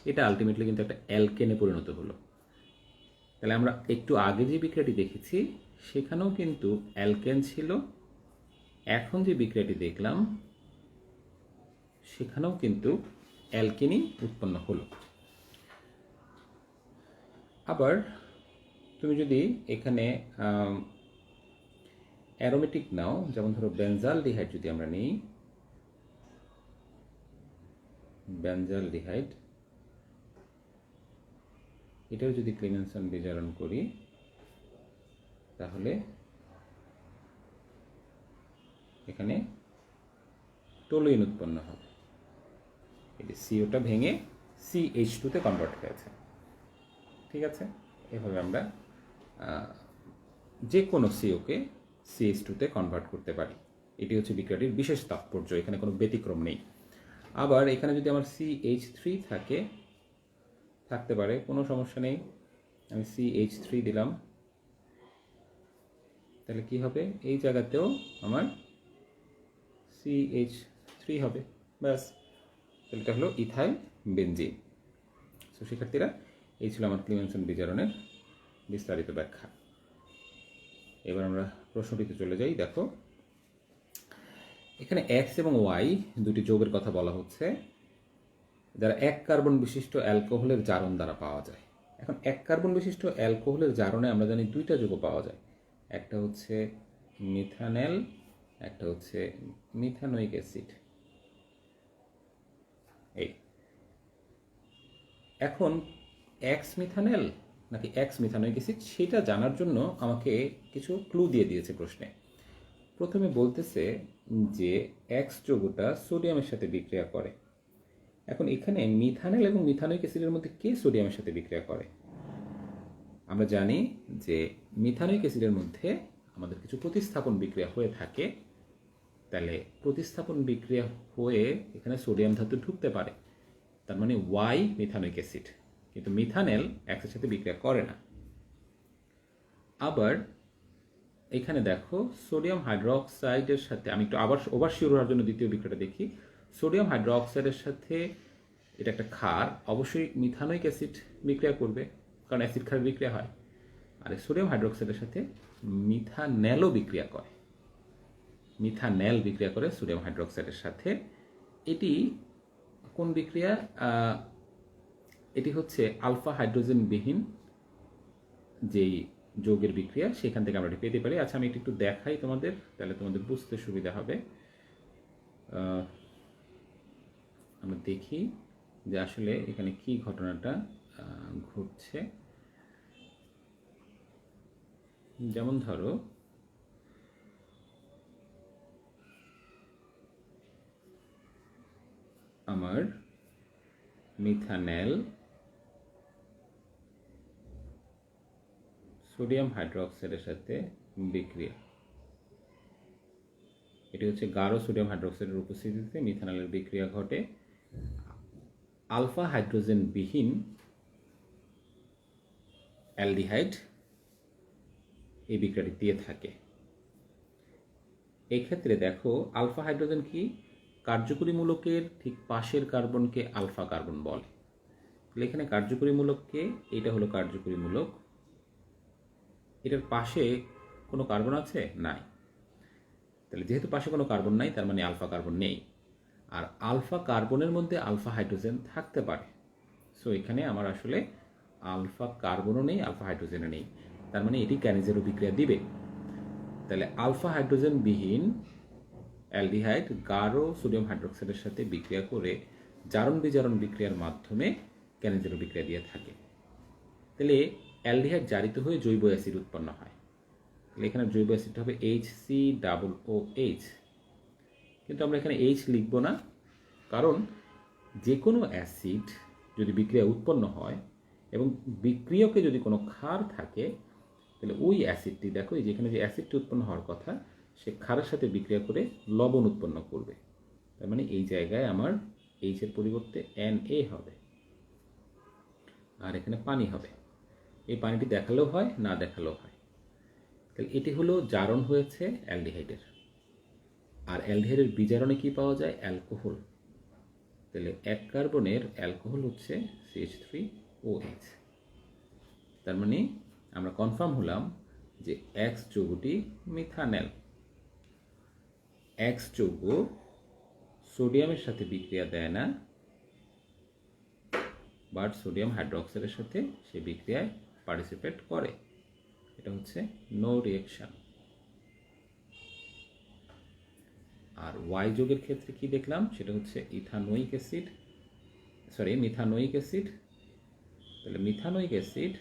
এটা আলটিমেটলি কিন্তু একটা অ্যালকেনে পরিণত হলো। তাহলে আমরা একটু আগে যে বিক্রিয়াটি দেখেছি সেখানেও কিন্তু অ্যালকেন ছিল, এখন যে বিক্রিয়াটি দেখলাম সেখানেও কিন্তু অ্যালকেনই উৎপন্ন হলো। আবার তুমি যদি এখানে অ্যারোমেটিক নাও, যেমন ধরো বেনজালডিহাইড যদি আমরা নিই, বেনজালডিহাইড, এটাও যদি ক্লিমেনসন বিজারণ করি, তাহলে এখানে টোলুইন উৎপন্ন হবে। এই যে সিওটা ভেঙে CH2 তে কনভার্ট হয়েছে, ঠিক আছে? এভাবে আমরা যে কোনো সিওকে CH2 তে কনভার্ট করতে পারি। এটি হচ্ছে বিক্রিয়াটির বিশেষ তাৎপর্য, এখানে কোনো ব্যতিক্রম নেই। আবার এখানে যদি আমার CH3 থাকতে পারে, কোনো সমস্যা নেই, আমি CH3 দিলাম, তাহলে কি হবে, এই জায়গাতেও আমার CH3 হবে, ব্যাস। তাহলে এটা হলো ইথাইল বেনজিন। তো শিক্ষার্থীরা, এই ছিল আমার ক্লিমেনসন বিজারণের বিস্তারিত ব্যাখ্যা। এবার আমরা প্রশ্নটিতে চলে যাই। দেখো, এখানে এক্স এবং ওয়াই দুটি যৌগের কথা বলা হচ্ছে, যারা এক কার্বন বিশিষ্ট অ্যালকোহলের জারণ দ্বারা পাওয়া যায়। এখন এক কার্বন বিশিষ্ট অ্যালকোহলের জারণে আমরা জানি দুইটা যৌগ পাওয়া যায়, একটা হচ্ছে মিথানেল, একটা হচ্ছে মিথানোইক অ্যাসিড। এই এখন এক্স মিথানেল নাকি এক্স মিথানোইক অ্যাসিড সেটা জানার জন্য আমাকে কিছু ক্লু দিয়ে দিয়েছে প্রশ্নে। প্রথমে বলতেছে যে এক্স যৌগটা সোডিয়ামের সাথে বিক্রিয়া করে। এখন এখানে মিথানেল এবং মিথানোইক অ্যাসিডের মধ্যে কে সোডিয়ামের সাথে বিক্রিয়া করে? আমরা জানি যে মিথানোইক অ্যাসিডের মধ্যে আমাদের কিছু প্রতিস্থাপন বিক্রিয়া হয়ে থাকে, তাহলে প্রতিস্থাপন বিক্রিয়া হয়ে এখানে সোডিয়াম ধাতু ঢুকতে পারে, তার মানে ওয়াই মিথানোইক অ্যাসিড। কিন্তু মিথানেল এক্সের সাথে বিক্রিয়া করে না। আবার এখানে দেখো, সোডিয়াম হাইড্রোক্সাইডের সাথে, আমি একটু আবার ওভারশিওর হওয়ার জন্য দ্বিতীয় বিক্রিয়াটা দেখি। সোডিয়াম হাইড্রোক্সাইডের সাথে, এটা একটা ক্ষার, অবশ্যই মিথানোইক অ্যাসিড বিক্রিয়া করবে, কারণ অ্যাসিড ক্ষার বিক্রিয়া হয়। আর সোডিয়াম হাইড্রোক্সাইডের সাথে মিথানেলও বিক্রিয়া করে, মিথানেল বিক্রিয়া করে সোডিয়াম হাইড্রোক্সাইডের সাথে। এটি কোন বিক্রিয়া? এটি হচ্ছে আলফা হাইড্রোজেনবিহীন যেই যৌগের বিক্রিয়া, সেখান থেকে আমরা এটি পেতে পারি। আচ্ছা, আমি একটু দেখাই তোমাদের, তাহলে তোমাদের বুঝতে সুবিধা হবে। আমরা দেখি যে আসলে এখানে কি ঘটনাটা ঘটছে। যেমন ধরো, আমার মিথানেল সোডিয়াম হাইড্রোক্সাইডের সাথে বিক্রিয়া, এটি হচ্ছে গাঢ় সোডিয়াম হাইড্রোক্সাইডের উপস্থিতিতে মিথানেলের বিক্রিয়া ঘটে। আলফা হাইড্রোজেন বিহীন অ্যালডিহাইড এই বিক্রিয়াটি দিয়ে থাকে। এই ক্ষেত্রে দেখো, আলফা হাইড্রোজেন কি, কার্যকরী মূলকের ঠিক পাশের কার্বনকে আলফা কার্বন বলে। তাহলে এখানে কার্যকরী মূলককে, এটা হলো কার্যকরী মূলক, এটার পাশে কোনো কার্বন আছে? নাই। তাহলে যেহেতু পাশে কোনো কার্বন নাই, তার মানে আলফা কার্বন নেই। আর আলফা কার্বনের মধ্যে আলফা হাইড্রোজেন থাকতে পারে। সো এখানে আমার আসলে আলফা কার্বনও নেই, আলফা জারণও নেই, তার মানে এটি ক্যানিজেরো বিক্রিয়া দিবে। তাহলে আলফা হাইড্রোজেন বিহীন অ্যালডিহাইড গাঢ় সোডিয়াম হাইড্রোক্সাইডের সাথে বিক্রিয়া করে জারণ বিজারণ বিক্রিয়ার মাধ্যমে ক্যানিজেরো বিক্রিয়া দিয়ে থাকে। তাহলে অ্যালডিহাইড জারিত হয়ে জৈব অ্যাসিড উৎপন্ন হয়। তাহলে এখানে জৈব অ্যাসিড হবে HCOOH, কিন্তু আমরা এখানে H লিখব না, কারণ যে কোনো অ্যাসিড যদি বিক্রিয়া উৎপন্ন হয় এবং বিক্রিয়কে যদি কোনো ক্ষার থাকে, তাহলে ওই অ্যাসিডটি, দেখো এই যেখানে যে অ্যাসিডটি উৎপন্ন হওয়ার কথা, সে ক্ষারের সাথে বিক্রিয়া করে লবণ উৎপন্ন করবে। তার মানে এই জায়গায় আমার H এর পরিবর্তে Na হবে, আর এখানে পানি হবে। এই পানিটি দেখালেও হয়, না দেখালেও হয়। তাহলে এটি হলো জারণ হয়েছে অ্যালডিহাইডের। আর অ্যালডিহাইডের বিজারণে কি পাওয়া যায়? অ্যালকোহল। তাহলে এক কার্বনের অ্যালকোহল হচ্ছে CH3OH। তার মানে আমরা কনফার্ম হলাম যে এক্স যৌগটি মিথানেল। এক্স যৌগ সোডিয়ামের সাথে বিক্রিয়া দেয় না, বাট সোডিয়াম হাইড্রোক্সাইডের সাথে সে বিক্রিয়ায় পার্টিসিপেট করে। এটা হচ্ছে নো রিঅ্যাকশন। আর ওয়াই যৌগের ক্ষেত্রে কি দেখলাম? সেটা হচ্ছে মিথানোইক অ্যাসিড। তাহলে মিথানোইক অ্যাসিড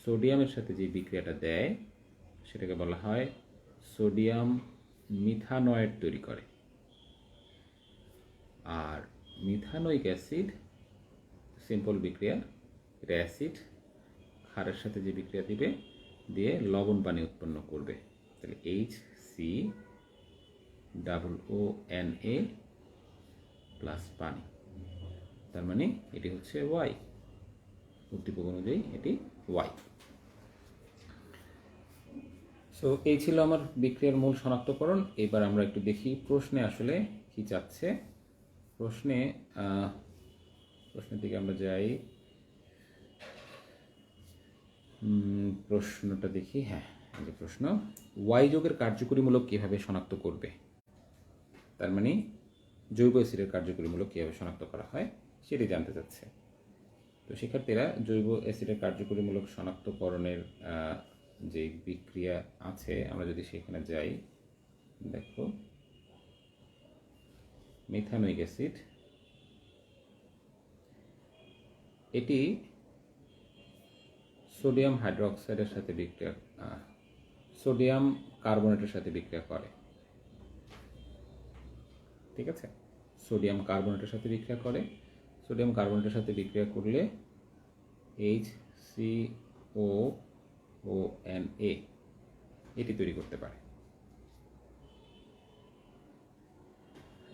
সোডিয়ামের সাথে যে বিক্রিয়াটা দেয়, সেটাকে বলা হয় সোডিয়াম মিথানয়েড তৈরি করে। আর মিথানোইক অ্যাসিড সিম্পল বিক্রিয়া, এটা অ্যাসিড ক্ষারের সাথে যে বিক্রিয়া দিবে, দিয়ে লবণ পানি উৎপন্ন করবে। তাহলে HCOONA প্লাস পানি, তার মানে এটি হচ্ছে ওয়াই। উদ্দীপক অনুযায়ী এটি ওয়াই। সো এই ছিল আমার বিক্রিয়ার মূল শনাক্তকরণ। এবার আমরা একটু দেখি প্রশ্নে আসলে কি চাচ্ছে। প্রশ্নের দিকে আমরা যাই। প্রশ্নটা দেখি। হ্যাঁ, এই যে প্রশ্ন, ওয়াই যোগের কার্যকরীমূলক কীভাবে শনাক্ত করবে। তার মানে জৈব অ্যাসিডের কার্যকরীমূলক কীভাবে শনাক্ত করা হয় সেটি জানতে চাচ্ছে। তো শিক্ষার্থীরা, জৈব অ্যাসিডের কার্যকরীমূলক শনাক্তকরণের যে বিক্রিয়া আছে, আমরা যদি সেখানে যাই, দেখো মিথানোইক অ্যাসিড, এটি সোডিয়াম হাইড্রোক্সাইডের সাথে বিক্রিয়া, সোডিয়াম কার্বনেটের সাথে বিক্রিয়া করে। ঠিক আছে, সোডিয়াম কার্বনেটের সাথে বিক্রিয়া করে। সোডিয়াম কার্বনেটের সাথে বিক্রিয়া করলে HCOONA এটি তৈরি করতে পারে।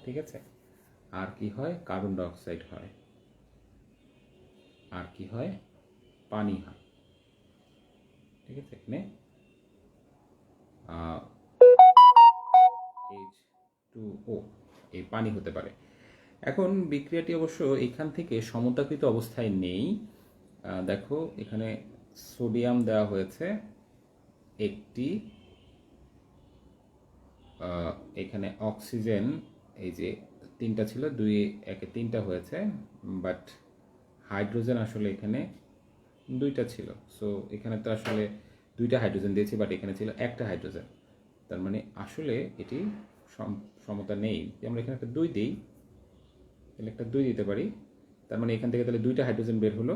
ঠিক আছে, আর কি হয়, কার্বন ডাইঅক্সাইড হয়, আর কি হয়, পানি হয়। ঠিক আছে, এখানে H2O এই পানি হতে পারে। এখন বিক্রিয়াটি অবশ্য এখান থেকে সমতাকৃত অবস্থায় নেই। দেখো এখানে সোডিয়াম দেওয়া হয়েছে একটি, এখানে অক্সিজেন এই যে তিনটা ছিল, 2 1 3টা হয়েছে, বাট হাইড্রোজেন আসলে এখানে 2টা ছিল। সো এখানে তো আসলে 2টা হাইড্রোজেন দিয়েছি, বাট এখানে ছিল একটা হাইড্রোজেন। তার মানে আসলে এটি সমতা নেই। আমরা এখানে একটা 2 দিই, তাহলে একটা 2 দিতে পারি। তার মানে এখান থেকে তাহলে 2টা হাইড্রোজেন বের হলো,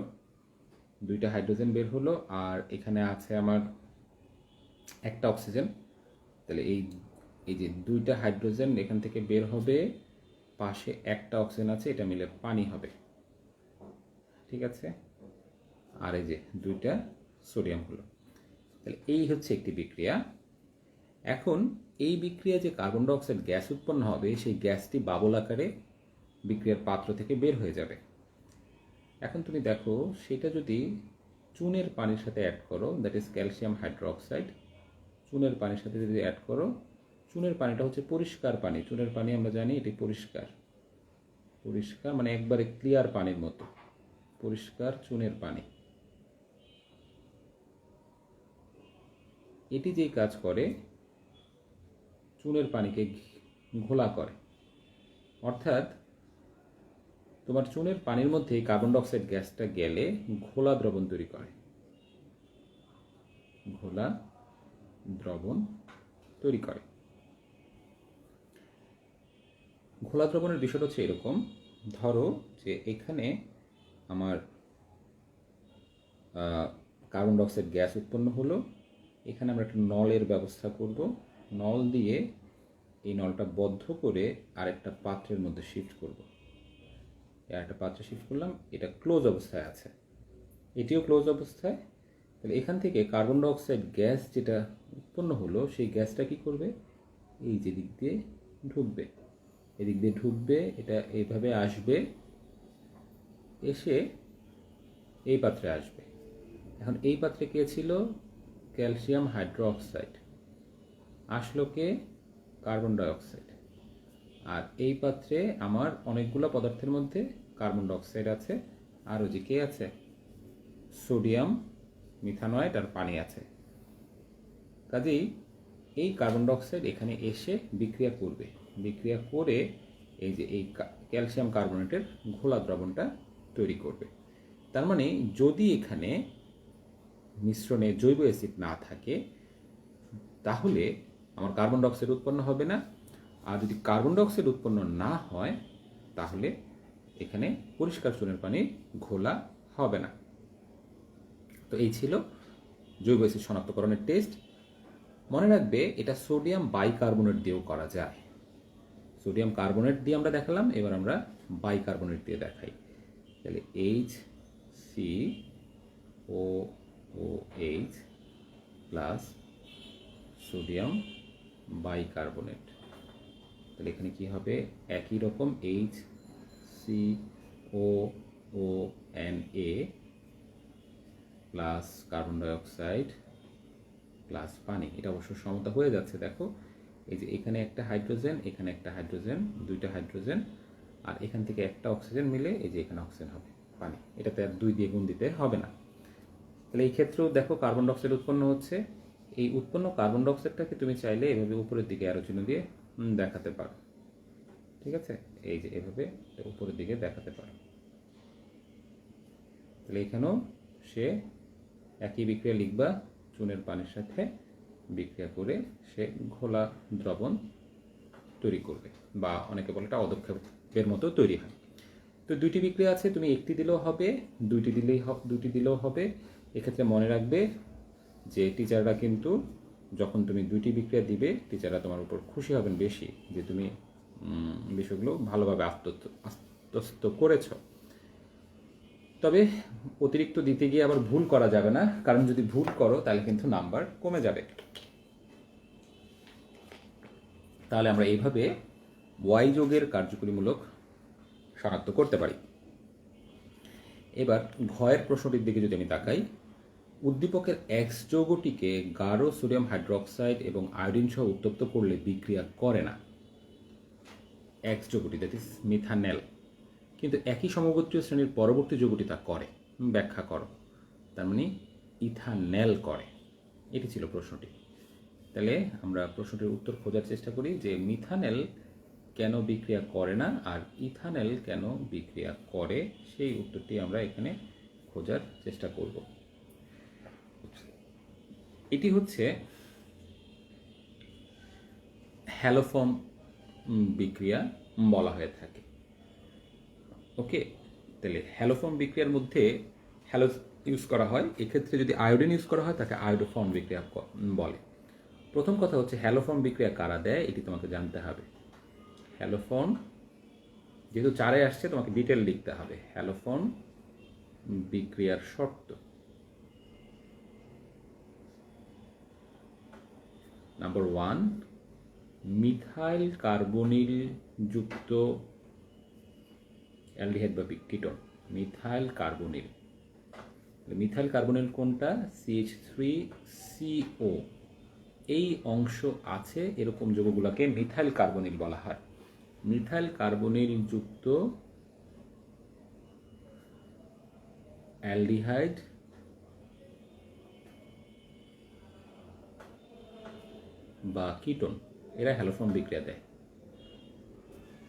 2টা হাইড্রোজেন বের হলো, আর এখানে আছে আমার একটা অক্সিজেন। তাহলে এই যে 2টা হাইড্রোজেন এখান থেকে বের হবে, পাশে একটা অক্সিজেন আছে, এটা মিলে পানি হবে। ঠিক আছে, আর এই যে 2টা সোডিয়াম হলো। তাহলে এই হচ্ছে একটি বিক্রিয়া। এখন এই বিক্রিয়া যে কার্বন ডাইঅক্সাইড গ্যাস উৎপন্ন হবে, সেই গ্যাসটি বাবল আকারে বিক্রিয়ার পাত্র থেকে বের হয়ে যাবে। এখন তুমি দেখো, সেটা যদি চুনের পানির সাথে অ্যাড করো, দ্যাট ইজ ক্যালসিয়াম হাইড্রোক্সাইড, চুনের পানির সাথে যদি অ্যাড করো, চুনের পানিটা হচ্ছে পরিষ্কার পানি। চুনের পানি আমরা জানি এটি পরিষ্কার, পরিষ্কার মানে একবারে ক্লিয়ার পানির মতো, পরিষ্কার চুনের পানি। এটি যেই কাজ করে, চুনের পানিকে ঘোলা করে। অর্থাৎ তোমার চুনের পানির মধ্যে কার্বন ডাইঅক্সাইড গ্যাসটা গেলে ঘোলা দ্রবণ তৈরি করে, ঘোলা দ্রবণ তৈরি করে। ঘোলা দ্রবণের বিষয়টা হচ্ছে এরকম, ধরো যে এখানে আমার কার্বন ডাইঅক্সাইড গ্যাস উৎপন্ন হলো, এখানে আমরা একটা নলের ব্যবস্থা করব, নল দিয়ে এই নলটা বদ্ধ করে আরেকটা পাত্রের মধ্যে শিফট করব। আরেকটা পাত্রে শিফট করলাম, এটা ক্লোজ অবস্থায় আছে, এটিও ক্লোজ অবস্থায়। তাহলে এখান থেকে কার্বন ডাইঅক্সাইড গ্যাস যেটা উৎপন্ন হলো, সেই গ্যাসটা কি করবে, এই যে দিক দিয়ে ঢুকবে, এদিক দিয়ে ঢুকবে, এটা এইভাবে আসবে, এসে এই পাত্রে আসবে। এখন এই পাত্রে কে ছিল, ক্যালসিয়াম হাইড্রোক্সাইড, আসলো কে, কার্বন ডাইঅক্সাইড। আর এই পাত্রে আমার অনেকগুলো পদার্থের মধ্যে কার্বন ডাইঅক্সাইড আছে, আর ওই যে কে আছে, সোডিয়াম মিথানয়েড আর পানি আছে। কাজেই এই কার্বন ডাইঅক্সাইড এখানে এসে বিক্রিয়া করবে, বিক্রিয়া করে এই যে এই ক্যালসিয়াম কার্বনেটের ঘোলা দ্রবণটা তৈরি করবে। তার মানে যদি এখানে মিশ্রণে জৈব অ্যাসিড না থাকে, তাহলে আমার কার্বন ডাইঅক্সাইড উৎপন্ন হবে না। আর যদি কার্বন ডাইঅক্সাইড উৎপন্ন না হয়, তাহলে এখানে পরিষ্কার চুনের পানি ঘোলা হবে না। তো এই ছিল জৈব অ্যাসিড শনাক্তকরণের টেস্ট। মনে রাখবে, এটা সোডিয়াম বাইকার্বনেট দিয়েও করা যায়। সোডিয়াম কার্বনেট দিয়ে আমরা দেখালাম, এবার আমরা বাইকার্বনেট দিয়ে দেখাই। তাহলে HCOOH প্লাস সোডিয়াম বাইকার্বনেট। তাহলে এখানে কি হবে, একই রকম HCOONA plus carbon dioxide plus পানি। এটা অবশ্য সমতা হয়ে যাচ্ছে, দেখো এই যে এখানে একটা হাইড্রোজেন, এখানে একটা হাইড্রোজেন, দুইটা হাইড্রোজেন, আর এখান থেকে একটা অক্সিজেন মিলে এই যে এখানে অক্সিজেন হবে পানি। এটাতে আর 2 দিয়ে গুণ দিতে হবে না। তাহলে এই ক্ষেত্রেও দেখো কার্বন ডাইঅক্সাইড উৎপন্ন হচ্ছে। এই উৎপন্ন কার্বন ডাইঅক্সাইডটাকে তুমি চাইলে এভাবে উপরের দিকে অ্যারো চিহ্ন দিয়ে দেখাতে পারো, ঠিক আছে? এই যে এভাবে উপরের দিকে দেখাতে পারো। তাহলে এখানেও সে একই বিক্রিয়া লিখবা, চুনের পানির সাথে বিক্রিয়া করে সে ঘোলা দ্রবণ তৈরি করবে, বা অনেকে বলে এটা অদক্ষেপের মতো তৈরি হয়। তো 2টি বিক্রিয়া আছে, তুমি একটি দিলেও হবে, দুইটি দিলেও হবে। এক্ষেত্রে মনে রাখবে যে টিচাররা কিন্তু যখন তুমি 2টি বিক্রিয়া দিবে, টিচাররা তোমার উপর খুশি হবেন বেশি যে তুমি বিষয়গুলো ভালোভাবে আত্মস্থ করেছ। তবে অতিরিক্ত দিতে গিয়ে আবার ভুল করা যাবে না, কারণ যদি ভুল করো তাহলে কিন্তু নাম্বার কমে যাবে। তাহলে আমরা এইভাবে ওয়াই যোগের কার্যকরীমূলক শনাক্ত করতে পারি। এবার ঘয়ের প্রশ্নটির দিকে যদি আমি তাকাই, উদ্দীপকের এক্স যৌগটিকে গাঢ় সোডিয়াম হাইড্রোক্সাইড এবং আয়োডিন সহ উত্তপ্ত করলে বিক্রিয়া করে না। এক্স যৌগটি, দ্যাট ইজ মিথানেল, কিন্তু একই সমগোত্রীয় শ্রেণীর পরবর্তী যৌগটি তা করে। ব্যাখ্যা করো। তার মানে ইথানেল করে। এটি ছিল প্রশ্নটি। তাহলে আমরা প্রশ্নটির উত্তর খোঁজার চেষ্টা করি যে মিথানেল কেন বিক্রিয়া করে না আর ইথানেল কেন বিক্রিয়া করে, সেই উত্তরটি আমরা এখানে খোঁজার চেষ্টা করব। এটি হচ্ছে হ্যালোফর্ম বিক্রিয়া বলা হয়ে থাকে। ওকে, তাহলে হ্যালোফর্ম বিক্রিয়ার মধ্যে হ্যালো ইউজ করা হয়। এক্ষেত্রে যদি আয়োডিন ইউজ করা হয় তাকে আয়োডোফর্ম বিক্রিয়া বলে। প্রথম কথা হচ্ছে হ্যালোফর্ম বিক্রিয়া কারা দেয় এটি তোমাকে জানতে হবে। হ্যালোফর্ম যেহেতু 4-এ আসছে, তোমাকে ডিটেল লিখতে হবে। হ্যালোফর্ম বিক্রিয়ার শর্ত। নাম্বার 1, মিথাইল কার্বনিল যুক্ত অ্যালডিহাইড বা ketone. Methyl carbonyl, methyl carbonyl কোনটা? CH3CO, এই অংশ আছে এরকম যৌগগুলোকে মিথাইল কার্বনিল বলা হয়। মিথাইল কার্বনিল যুক্ত অ্যালডিহাইড বা কিটোন, এরা হ্যালোফর্ম বিক্রিয়া দেয়।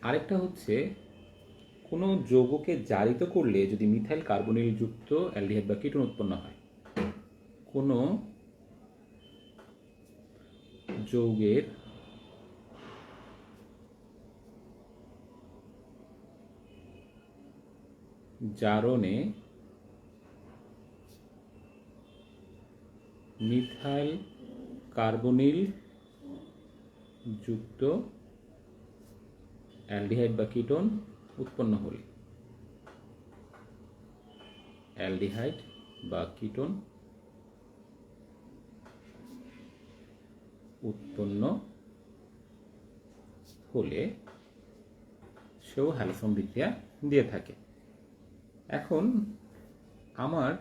আরেকটা হচ্ছে কোনো যৌগকে জারিত করলে যদি মিথাইল কার্বনিল যুক্ত অ্যালডিহাইড বা কিটোন উৎপন্ন হয়। কোনো যৌগের জারণে মিথাইল কার্বনিল যুক্ত অ্যালডিহাইড বা কিটোন উৎপন্ন হলে, অ্যালডিহাইড বা কিটোন উৎপন্ন হলে সেও হ্যালোফর্ম বিক্রিয়া দিয়ে থাকে। এখন আমার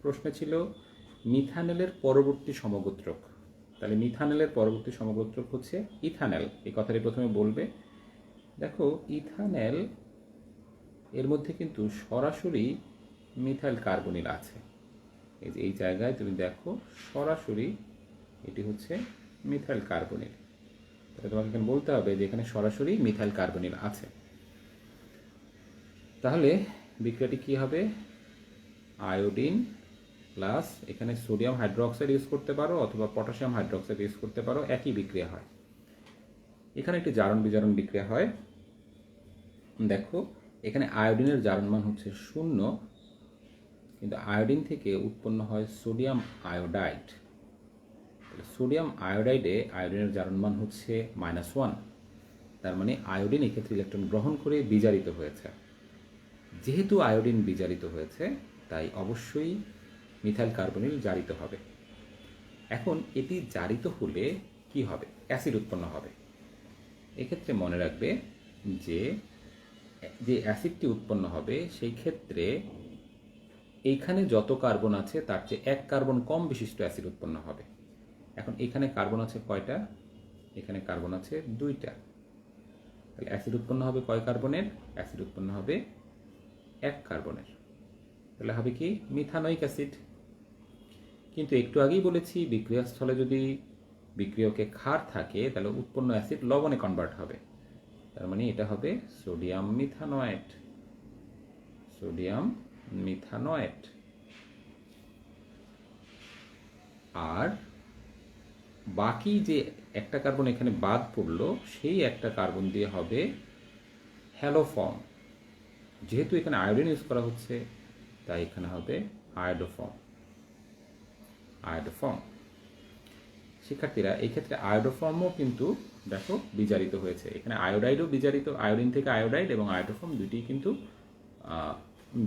প্রশ্ন ছিল মিথানেলের পরবর্তী সমগোত্রক। তাহলে মিথানেলের পরবর্তী সমগোত্রক হচ্ছে ইথানেল। এই কথাটি প্রথমে বলবে। দেখো ইথানেল এর মধ্যে কিন্তু সরাসরি মিথাইল কার্বনিল আছে। এই যে এই জায়গায় তুমি দেখো সরাসরি এটি হচ্ছে মিথাইল কার্বনিল। তাহলে তোমাকে এখানে বলতে হবে যে এখানে সরাসরি মিথাইল কার্বনিল আছে। তাহলে বিক্রিয়াটি কি হবে? আয়োডিন প্লাস এখানে সোডিয়াম হাইড্রোক্সাইড ইউজ করতে পারো অথবা পটাশিয়াম হাইড্রোক্সাইড ইউজ করতে পারো, একই বিক্রিয়া হয়। এখানে একটি জারণ বিজারণ বিক্রিয়া হয়। দেখো এখানে আয়োডিনের জারণ মান হচ্ছে 0, কিন্তু আয়োডিন থেকে উৎপন্ন হয় সোডিয়াম আয়োডাইড। সোডিয়াম আয়োডাইডে আয়োডিনের জারণ মান হচ্ছে -1। তার মানে আয়োডিন এক্ষেত্রে ইলেকট্রন গ্রহণ করে বিজারিত হয়েছে। যেহেতু আয়োডিন বিজারিত হয়েছে তাই অবশ্যই মিথাইল কার্বনিল জারিত হবে। এখন এটি জারিত হলে কি হবে? অ্যাসিড উৎপন্ন হবে। এক্ষেত্রে মনে রাখবে যে যে অ্যাসিডটি উৎপন্ন হবে সেই ক্ষেত্রে এইখানে যত কার্বন আছে তার চেয়ে 1 কার্বন কম বিশিষ্ট অ্যাসিড উৎপন্ন হবে। এখন এখানে কার্বন আছে কয়টা? এখানে কার্বন আছে 2টা। তাহলে অ্যাসিড উৎপন্ন হবে কয় কার্বনের? অ্যাসিড উৎপন্ন হবে 1 কার্বনের। তাহলে হবে কি? Methanoic acid. কিন্তু একটু আগেই বলেছি বিক্রিয়াস্থলে যদি বিক্রিয়কে ক্ষার থাকে তাহলে উৎপন্ন অ্যাসিড লবণে কনভার্ট হবে। তার মানে এটা হবে সোডিয়াম মিথানোয়েট। সোডিয়াম মিথানোয়েট। আর বাকি যে একটা কার্বন এখানে বাদ পড়লো সেই একটা কার্বন দিয়ে হবে হ্যালোফর্ম। যেহেতু এখানে আয়োডিন ইউজ করা হচ্ছে তাই এখানে হবে আয়োডোফর্ম। আয়োডোফর্ম। শিক্ষার্থীরা এই ক্ষেত্রে আয়োডোফর্মও কিন্তু দেখো বিজারিত হয়েছে। এখানে আয়োডাইডও বিজারিত, আয়োডিন থেকে আয়োডাইড এবং আয়োডোফর্ম দুটিই কিন্তু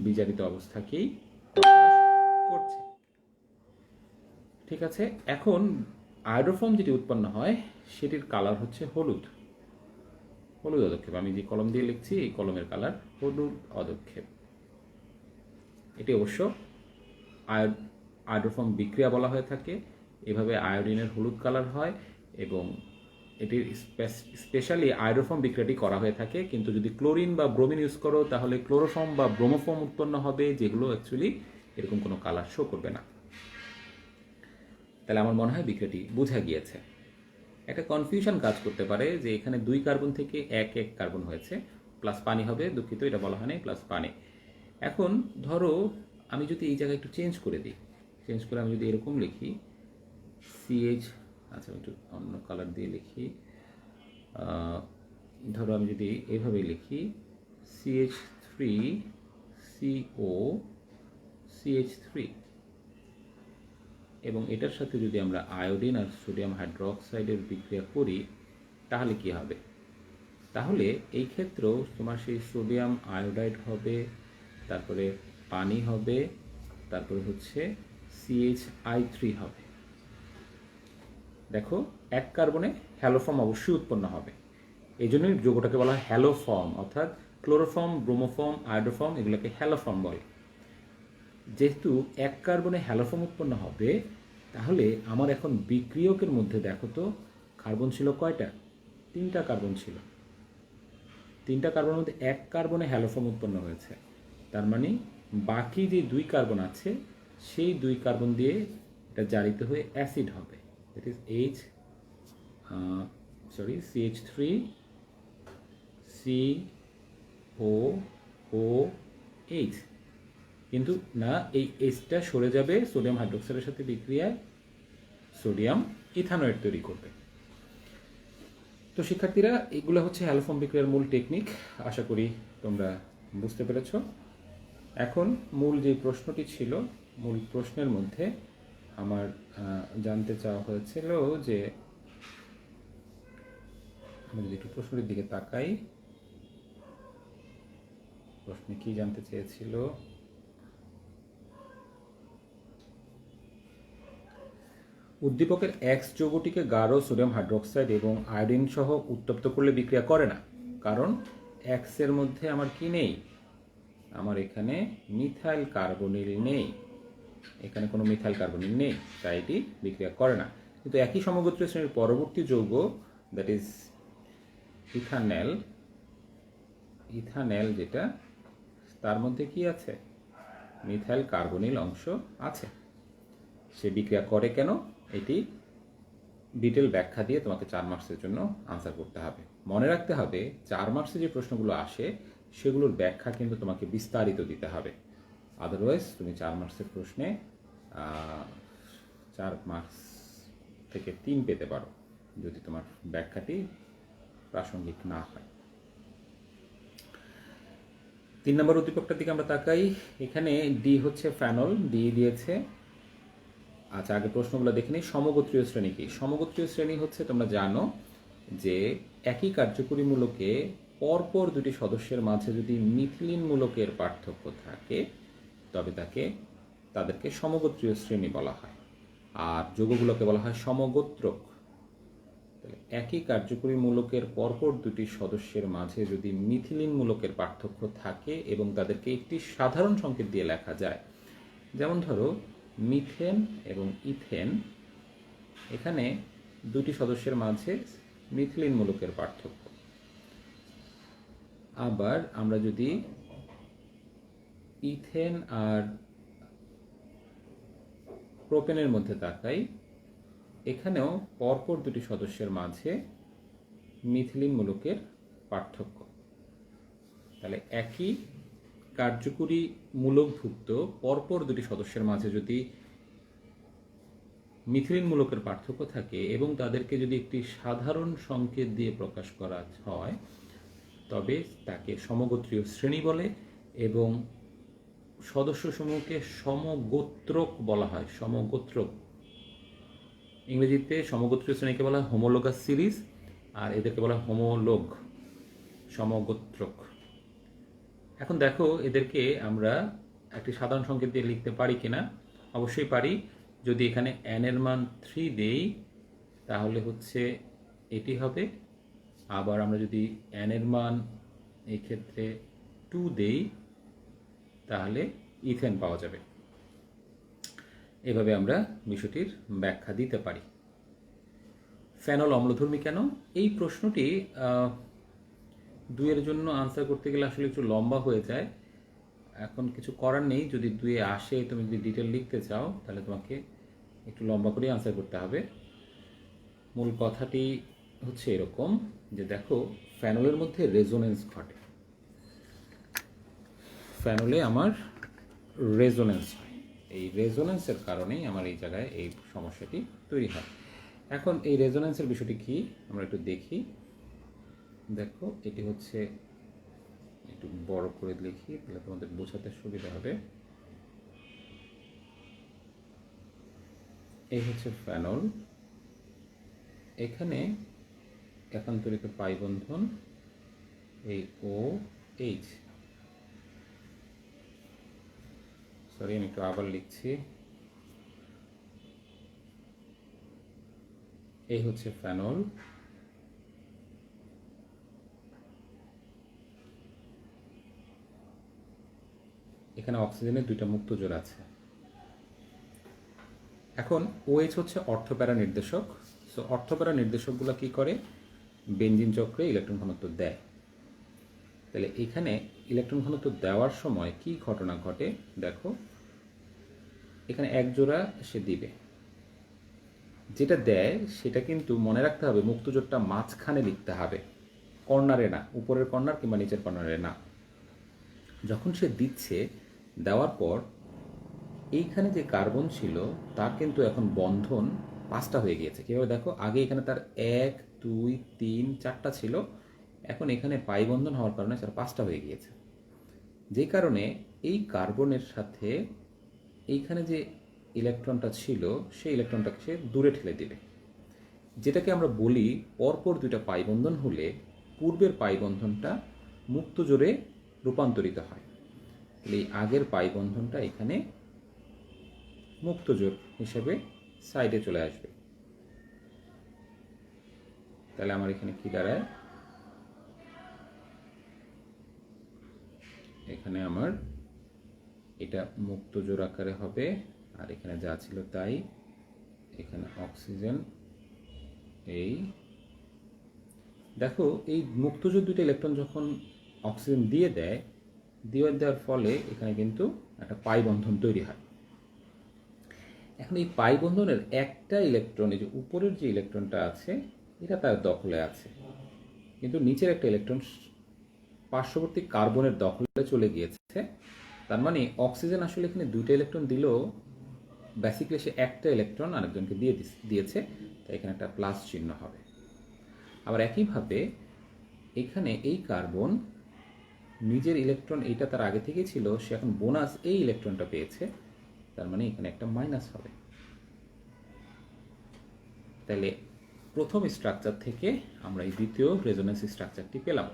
বিজারিত অবস্থাকেই প্রকাশ করছে। ঠিক আছে, এখন আয়োডোফর্ম যেটি উৎপন্ন হয় সেটির কালার হচ্ছে হলুদ। হলুদ অধক্ষেপ। আমি যে কলম দিয়ে লিখছি এই কলমের কালার হলুদ অধক্ষেপ। এটি অবশ্য আয়োডোফর্ম বিক্রিয়া বলা হয়ে থাকে। এভাবে আয়োডিনের হলুদ কালার হয় এবং এটির স্পেশালি আয়োডোফর্ম বিক্রিয়াটি করা হয়ে থাকে। কিন্তু যদি ক্লোরিন বা ব্রোমিন ইউজ করো তাহলে ক্লোরোফর্ম বা ব্রোমোফর্ম উৎপন্ন হবে, যেগুলো অ্যাকচুয়ালি এরকম কোনো কালার শো করবে না। তাহলে আমার মনে হয় বিক্রিয়াটি বোঝা গিয়েছে। একটা কনফিউশন কাজ করতে পারে যে এখানে 2 কার্বন থেকে 1 কার্বন হয়েছে, প্লাস পানি হবে, দুঃখিত এটা বলা হয় নাই, প্লাস পানি। এখন ধরো আমি যদি এই জায়গায় একটু চেঞ্জ করে দিই, চেঞ্জ করে আমি যদি এরকম লিখি CH, আচ্ছা একটু অন্য কালার দিয়ে লিখি, ধরো আমি যদি এইভাবে লিখি CH3CO CH3, এবং এটার সাথে যদি আমরা আয়োডিন আর সোডিয়াম হাইড্রোক্সাইডের বিক্রিয়া করি তাহলে কি হবে? তাহলে এই ক্ষেত্রেও তোমার সেই সোডিয়াম আয়োডাইড হবে, তারপরে পানি হবে, তারপরে হচ্ছে CHI3 হবে। দেখো 1 কার্বনে হ্যালোফর্ম অবশ্যই উৎপন্ন হবে। এই জন্যই যৌগটাকে বলা হয় হ্যালোফর্ম, অর্থাৎ ক্লোরোফর্ম, ব্রোমোফর্ম, আয়োডোফর্ম এগুলোকে হ্যালোফর্ম বলে। যেহেতু 1 কার্বনে হ্যালোফর্ম উৎপন্ন হবে তাহলে আমার এখন বিক্রিয়কের মধ্যে দেখো তো কার্বন ছিল কয়টা? 3টা কার্বন ছিল। 3টা কার্বনের মধ্যে 1 কার্বনে হ্যালোফর্ম উৎপন্ন হয়েছে। তার মানে বাকি যে 2 কার্বন আছে সেই 2 কার্বন দিয়ে এটা জারিত হয়ে অ্যাসিড হবে। That is CH3 COOH। কিন্তু না, এই এইচটা সরে যাবে সোডিয়াম হাইড্রোক্সাইডের সাথে বিক্রিয়ায় সোডিয়াম ইথানয়েড তৈরি করবে। তো শিক্ষার্থীরা এগুলো হচ্ছে হ্যালোফর্ম বিক্রিয়ার মূল টেকনিক। আশা করি তোমরা বুঝতে পেরেছ। এখন মূল যে প্রশ্নটি ছিল, মূল প্রশ্নের মধ্যে আমার জানতে চাওয়া হয়েছিল যে আমি যদি একটু প্রশ্নের দিকে তাকাই, প্রশ্নে কি জানতে চেয়েছিল? উদ্দীপকের X যৌগটিকে গাঢ় সোডিয়াম হাইড্রোক্সাইড এবং আয়োডিন সহ উত্তপ্ত করলে বিক্রিয়া করে না, কারণ X এর মধ্যে আমার কি নেই? আমার এখানে মিথাইল কার্বনিল নেই, এখানে কোনো মিথাইল কার্বনিল নেই, তাই এটি বিক্রিয়া করে না। কিন্তু একই সমগোত্রীয় শ্রেণীর পরবর্তী যৌগ দ্যাট ইজ ইথানেল যেটা, তার মধ্যে কি আছে? মিথাইল কার্বনিল অংশ আছে। সে বিক্রিয়া করে কেন? এটি ডিটেল ব্যাখ্যা দিয়ে তোমাকে 4 মার্কসের জন্য আনসার করতে হবে। মনে রাখতে হবে 4 মার্কসে যে প্রশ্নগুলো আসে সেগুলোর ব্যাখ্যা কিন্তু তোমাকে বিস্তারিত দিতে হবে। আদারওয়াইজ তুমি 4 মার্কসের প্রশ্নে 4 মার্কস থেকে 3 পেতে পারো যদি তোমার ব্যাখ্যাটি প্রাসঙ্গিক না হয়। 3 নম্বর উদ্দীপকটার দিকে আমরা তাকাই। এখানে ডি হচ্ছে ফেনল, ডি দিয়েছে। আচ্ছা, আগে প্রশ্নগুলো দেখে নিই। সমগোত্রীয় শ্রেণী কি? সমগোত্রীয় শ্রেণী হচ্ছে, তোমরা জানো যে একই কার্যকরী মূলকে পরপর 2টি সদস্যের মাঝে যদি মিথিলিন মূলকের পার্থক্য থাকে তবে তাদেরকে সমগোত্রীয় শ্রেণী বলা হয়। আর যৌগগুলোকে বলা হয় সমগোত্রক। তাহলে একই কার্যকরী মূলকের পরপর 2টি সদস্যের মাঝে যদি মিথিলিন মূলকের পার্থক্য থাকে এবং তাদেরকে একটি সাধারণ সংকেত দিয়ে লেখা যায়, যেমন ধরো মিথেন এবং ইথেন, এখানে দুটি সদস্যের মাঝে মিথিলিন মূলকের পার্থক্য। আবার আমরা যদি ইথেন আর প্রোপেনের মধ্যে তাকাই, এখানেও পরপর দুটি সদস্যের মাঝে মিথিলিন মূলকের পার্থক্য। তাহলে একই কার্যকরী মূলকভুক্ত পরপর দুটি সদস্যের মাঝে যদি মিথিলিন মূলকের পার্থক্য থাকে এবং তাদেরকে যদি একটি সাধারণ সংকেত দিয়ে প্রকাশ করা হয়, তবে তাকে সমগোত্রীয় শ্রেণী বলে এবং সদস্যসমূহকে সমগোত্রক বলা হয়। সমগোত্রক, ইংরেজিতে সমগোত্রীয় শ্রেণীকে বলা হয় হোমোলোগাস সিরিজ, আর এদেরকে বলা হয় হোমোলোগ, সমগোত্রক। এখন দেখো এদেরকে আমরা একটি সাধারণ সংকেত দিয়ে লিখতে পারি কিনা। অবশ্যই পারি। যদি এখানে n এর মান 3 দেই তাহলে হচ্ছে এটি হবে। আবার আমরা যদি n এর মান এই ক্ষেত্রে 2 দেই তাহলে ইথেন পাওয়া যাবে। এভাবে আমরা বিষয়টির ব্যাখ্যা দিতে পারি। ফেনল অম্লধর্মী কেন? এই প্রশ্নটি দুইয়ের জন্য আনসার করতে গেলে আসলে একটু লম্বা হয়ে যায়। এখন কিছু করার নেই, যদি দুয়ে আসে তুমি যদি ডিটেল লিখতে চাও তাহলে তোমাকে একটু লম্বা করে আনসার করতে হবে। মূল কথাটি হচ্ছে এরকম যে দেখো, ফেনলের মধ্যে রেজোনেন্স ঘটে। ফেনলে আমার রেজোনেন্স হয়। এই রেজোনেন্সের কারণেই আমার এই জায়গায় এই সমস্যাটি তৈরি হয়। এখন এই রেজোনেন্সের বিষয়টি কি আমরা একটু দেখি। দেখো এটি হচ্ছে, একটু বড় করে লিখি তাহলে তোমাদের বোঝাতে সুবিধা হবে। এই হচ্ছে ফেনল। এখানে একান্তরিত পাই বন্ধন, এই ও এইচ, সরি আমি একটু আবার লিখছি। এই হচ্ছে ফেনল। এখানে অক্সিজেনের দুইটা মুক্ত জোড় আছে। এখন OH হচ্ছে অর্থপ্যারা নির্দেশক। সো অর্থপ্যারা নির্দেশকগুলো কি করে? বেনজিন চক্রে ইলেকট্রন ঘনত্ব দেয়। তাহলে এখানে ইলেকট্রন ঘনত্ব দেওয়ার সময় কি ঘটনা ঘটে দেখো, এখানে এক জোড়া সে দিবে, যেটা দেয় সেটা কিন্তু মনে রাখতে হবে মুক্ত জোড়টা মাঝখানে লিখতে হবে, কর্নারে না, উপরের কর্নার কিংবা নিচের কর্নারে না। যখন সে দিচ্ছে, দেওয়ার পর এইখানে যে কার্বন ছিল তার কিন্তু এখন বন্ধন 5টা হয়ে গিয়েছে। কীভাবে দেখো, আগে এখানে তার 1 2 3 4টা ছিল, এখন এখানে পাই বন্ধন হওয়ার কারণে তার 5টা হয়ে গিয়েছে। যে কারণে এই কার্বনের সাথে এইখানে যে ইলেকট্রনটা ছিল সেই ইলেকট্রনটাকে সে দূরে ঠেলে দেবে, যেটাকে আমরা বলি পরপর দুইটা পাই বন্ধন হলে পূর্বের পাই বন্ধনটা মুক্ত জোড়ে রূপান্তরিত হয়। এই আগের পাই বন্ধনটা এখানে মুক্ত জোড় হিসেবে সাইডে চলে আসবে। তাহলে আমার এখানে কি দাঁড়ায়, এখানে আমার এটা মুক্ত জোড় আকারে হবে, আর এখানে যা ছিল তাই। এখানে অক্সিজেন, এই দেখো এই মুক্ত জোড় দুইটা ইলেকট্রন যখন অক্সিজেন দিয়ে দেয়, দেওয়ার ফলে এখানে কিন্তু একটা পাই বন্ধন তৈরি হয়। এখন এই পাই বন্ধনের একটা ইলেকট্রন, এই যে উপরের যে ইলেকট্রনটা আছে এটা তার দখলে আছে, কিন্তু নিচের একটা ইলেকট্রন পার্শ্ববর্তী কার্বনের দখলে চলে গিয়েছে। তার মানে অক্সিজেন আসলে এখানে দুইটা ইলেকট্রন দিলেও বেসিক্যালি সে একটা ইলেকট্রন আরেকজনকে দিয়েছে, তাই এখানে একটা প্লাস চিহ্ন হবে। আবার একইভাবে এখানে এই কার্বন নিজের ইলেকট্রন, এইটা তার আগে থেকেই ছিল, সে এখন বোনাস এই ইলেকট্রনটা পেয়েছে, তার মানে এখানে একটা মাইনাস হবে। তাহলে প্রথম স্ট্রাকচার থেকে আমরা এই দ্বিতীয় রেজোনেন্স স্ট্রাকচারটি পেলাম।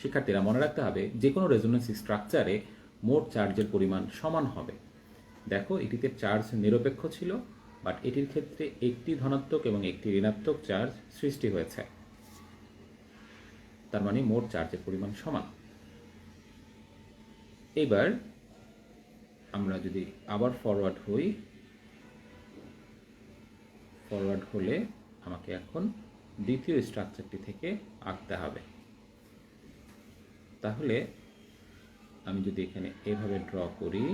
শিক্ষার্থীরা মনে রাখতে হবে যে কোনো রেজোনেন্স স্ট্রাকচারে মোট চার্জের পরিমাণ সমান হবে। দেখো এটিতে চার্জ নিরপেক্ষ ছিল, বাট এটির ক্ষেত্রে একটি ধনাত্মক এবং একটি ঋণাত্মক চার্জ সৃষ্টি হয়েছে, তার মানে মোট চার্জের পরিমাণ সমান। এবার আমরা যদি আবার ফরওয়ার্ড হই, ফরওয়ার্ড হলে আমাকে এখন দ্বিতীয় স্ট্রাকচারটি থেকে আঁকতে হবে। তাহলে আমি যদি এখানে এভাবে ড্র করি,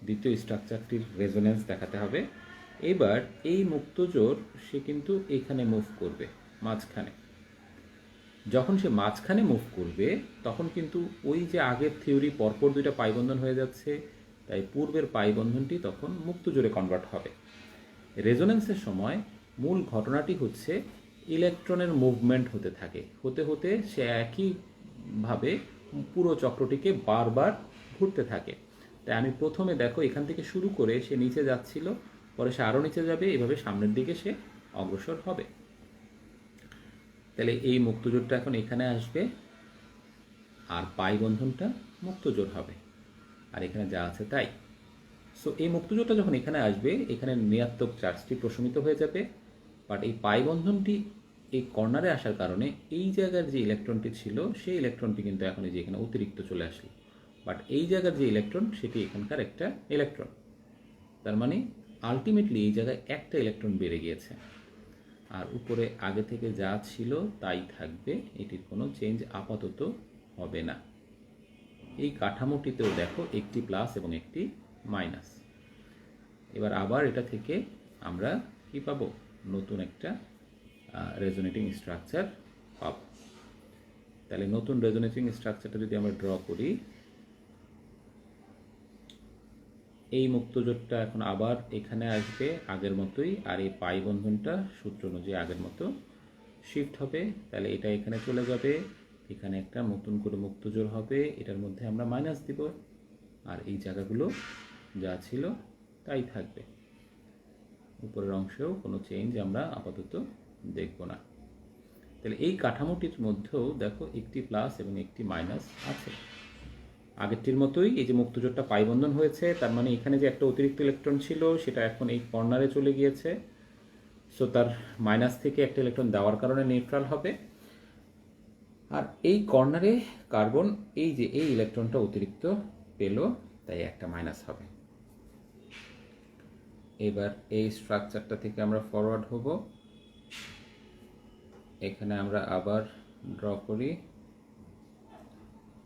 দ্বিতীয় স্ট্রাকচারটির রেজোনেন্স দেখাতে হবে। এবার এই মুক্তজোড় সে কিন্তু এখানে মুভ করবে মাঝখানে। যখন সে মাঝখানে মুভ করবে তখন কিন্তু ওই যে আগের থিওরি পরপর দুইটা পাইবন্ধন হয়ে যাচ্ছে, তাই পূর্বের পাইবন্ধনটি তখন মুক্তজোড়ে কনভার্ট হবে। রেজোনেন্সের সময় মূল ঘটনাটি হচ্ছে ইলেকট্রনের মুভমেন্ট হতে থাকে, হতে হতে সে একইভাবে পুরো চক্রটিকে বারবার ঘুরতে থাকে। তাই আমি প্রথমে দেখো এখান থেকে শুরু করে সে নিচে যাচ্ছিল, পরে সে আরও নিচে যাবে, এভাবে সামনের দিকে সে অগ্রসর হবে। তাহলে এই মুক্তজোড়টা এখন এখানে আসবে আর পাই বন্ধনটা মুক্তজোড় হবে, আর এখানে যা আছে তাই। সো এই মুক্তজোড়টা যখন এখানে আসবে, এখানে ঋণাত্মক চার্জটি প্রশমিত হয়ে যাবে, বাট এই পাই বন্ধনটি এই কর্নারে আসার কারণে এই জায়গার যে ইলেকট্রনটি ছিল সেই ইলেকট্রনটি কিন্তু এখন এই যে এখানে অতিরিক্ত চলে আসলো, বাট এই জায়গার যে ইলেকট্রন সেটি এখানকার একটা ইলেকট্রন। তার মানে আলটিমেটলি এই জায়গায় একটা ইলেকট্রন বেড়ে গিয়েছে, আর উপরে আগে থেকে যা ছিল তাই থাকবে, এটির কোনো চেঞ্জ আপাতত হবে না। এই কাঠামোটিতেও দেখো একটি প্লাস এবং একটি মাইনাস। এবার আবার এটা থেকে আমরা কি পাবো, নতুন একটা রেজোনেটিং স্ট্রাকচার পাবো। তাহলে নতুন রেজোনেটিং স্ট্রাকচারটা যদি আমরা ড্র করি, এই মুক্তজোড়টা এখন আবার এখানে আসবে আগের মতোই, আর এই পাই বন্ধনটা সূত্র অনুযায়ী আগের মতো শিফট হবে। তাহলে এটা এখানে চলে যাবে, এখানে একটা নতুন করে মুক্তজোড় হবে, এটার মধ্যে আমরা মাইনাস দিব, আর এই জায়গাগুলো যা ছিল তাই থাকবে। উপরের অংশেও কোনো চেঞ্জ আমরা আপাতত দেখব না। তাহলে এই কাঠামোটির মধ্যেও দেখো একটি প্লাস এবং একটি মাইনাস আছে, আগেরটির মতোই। এই যে মুক্তজোড়টা পাইবন্ধন হয়েছে, তার মানে এখানে যে একটা অতিরিক্ত ইলেকট্রন ছিল সেটা এখন এই কর্নারে চলে গিয়েছে, সো তার মাইনাস থেকে একটা ইলেকট্রন দেওয়ার কারণে নিউট্রাল হবে। আর এই কর্নারে কার্বন এই যে এই ইলেকট্রনটা অতিরিক্ত পেল, তাই একটা মাইনাস হবে। এবার এই স্ট্রাকচারটা থেকে আমরা ফরওয়ার্ড হব, এখানে আমরা আবার ড্র করি।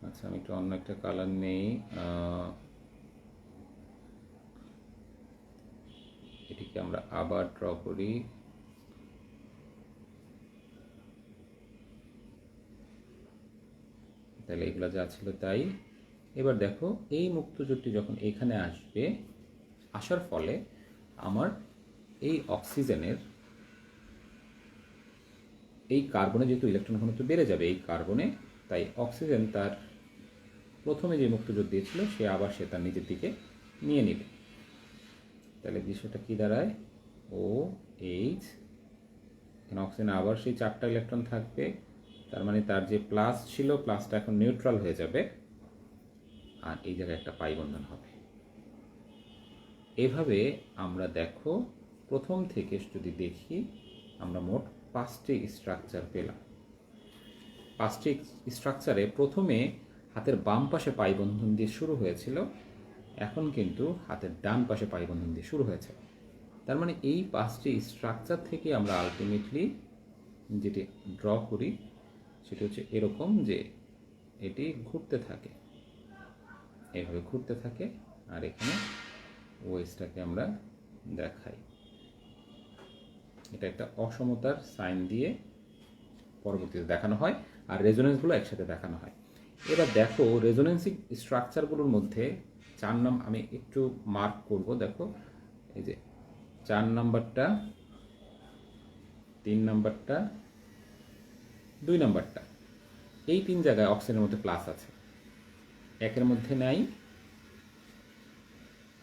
আচ্ছা, আমি একটু অন্য একটা কালার নেই, এটিকে আমরা আবার ড্র করি। তাহলে এগুলো যা ছিল তাই। এবার দেখো এই মুক্তজোড়টি যখন এখানে আসবে, আসার ফলে আমার এই অক্সিজেনের এই কার্বনে যেহেতু ইলেকট্রন ঘনত্ব বেড়ে যাবে এই কার্বনে, তাই অক্সিজেন তার প্রথমে যে মুক্তজোড় দিয়েছিল সে আবার সে তার নিজের দিকে নিয়ে নেবে। তাহলে বিষয়টা কি দাঁড়ায়, ও এইচ, এখানে অক্সিজেনে আবার সেই 4টা ইলেকট্রন থাকবে, তার মানে তার যে প্লাস ছিল প্লাসটা এখন নিউট্রাল হয়ে যাবে, আর এই জায়গায় একটা পাই বন্ধন হবে। এভাবে আমরা দেখো প্রথম থেকে যদি দেখি আমরা মোট 5টি স্ট্রাকচার পেলাম। 5টি স্ট্রাকচারে প্রথমে হাতের বাম পাশে পাই বন্ধন দিয়ে শুরু হয়েছিল, এখন কিন্তু হাতের ডান পাশে পাই বন্ধন দিয়ে শুরু হয়েছে। তার মানে এই 5টি স্ট্রাকচার থেকে আমরা আলটিমেটলি যেটি ড্র করি সেটি হচ্ছে এরকম, যে এটি ঘুরতে থাকে, এভাবে ঘুরতে থাকে, আর এখানে ওয়েজটাকে আমরা দেখাই, এটা একটা অসমতার সাইন দিয়ে পরবর্তীতে দেখানো হয়, আর রেজোনেন্সগুলো একসাথে দেখানো হয়। এবার দেখো রেজোনেন্সিং স্ট্রাকচারগুলোর মধ্যে 4 নম্বর আমি একটু মার্ক করব, দেখো এই যে 4 নম্বরটা, 3 নম্বরটা, 2 নম্বরটা, এই 3 জায়গায় অক্সিজেনের মধ্যে প্লাস আছে, 1-এর মধ্যে নাই,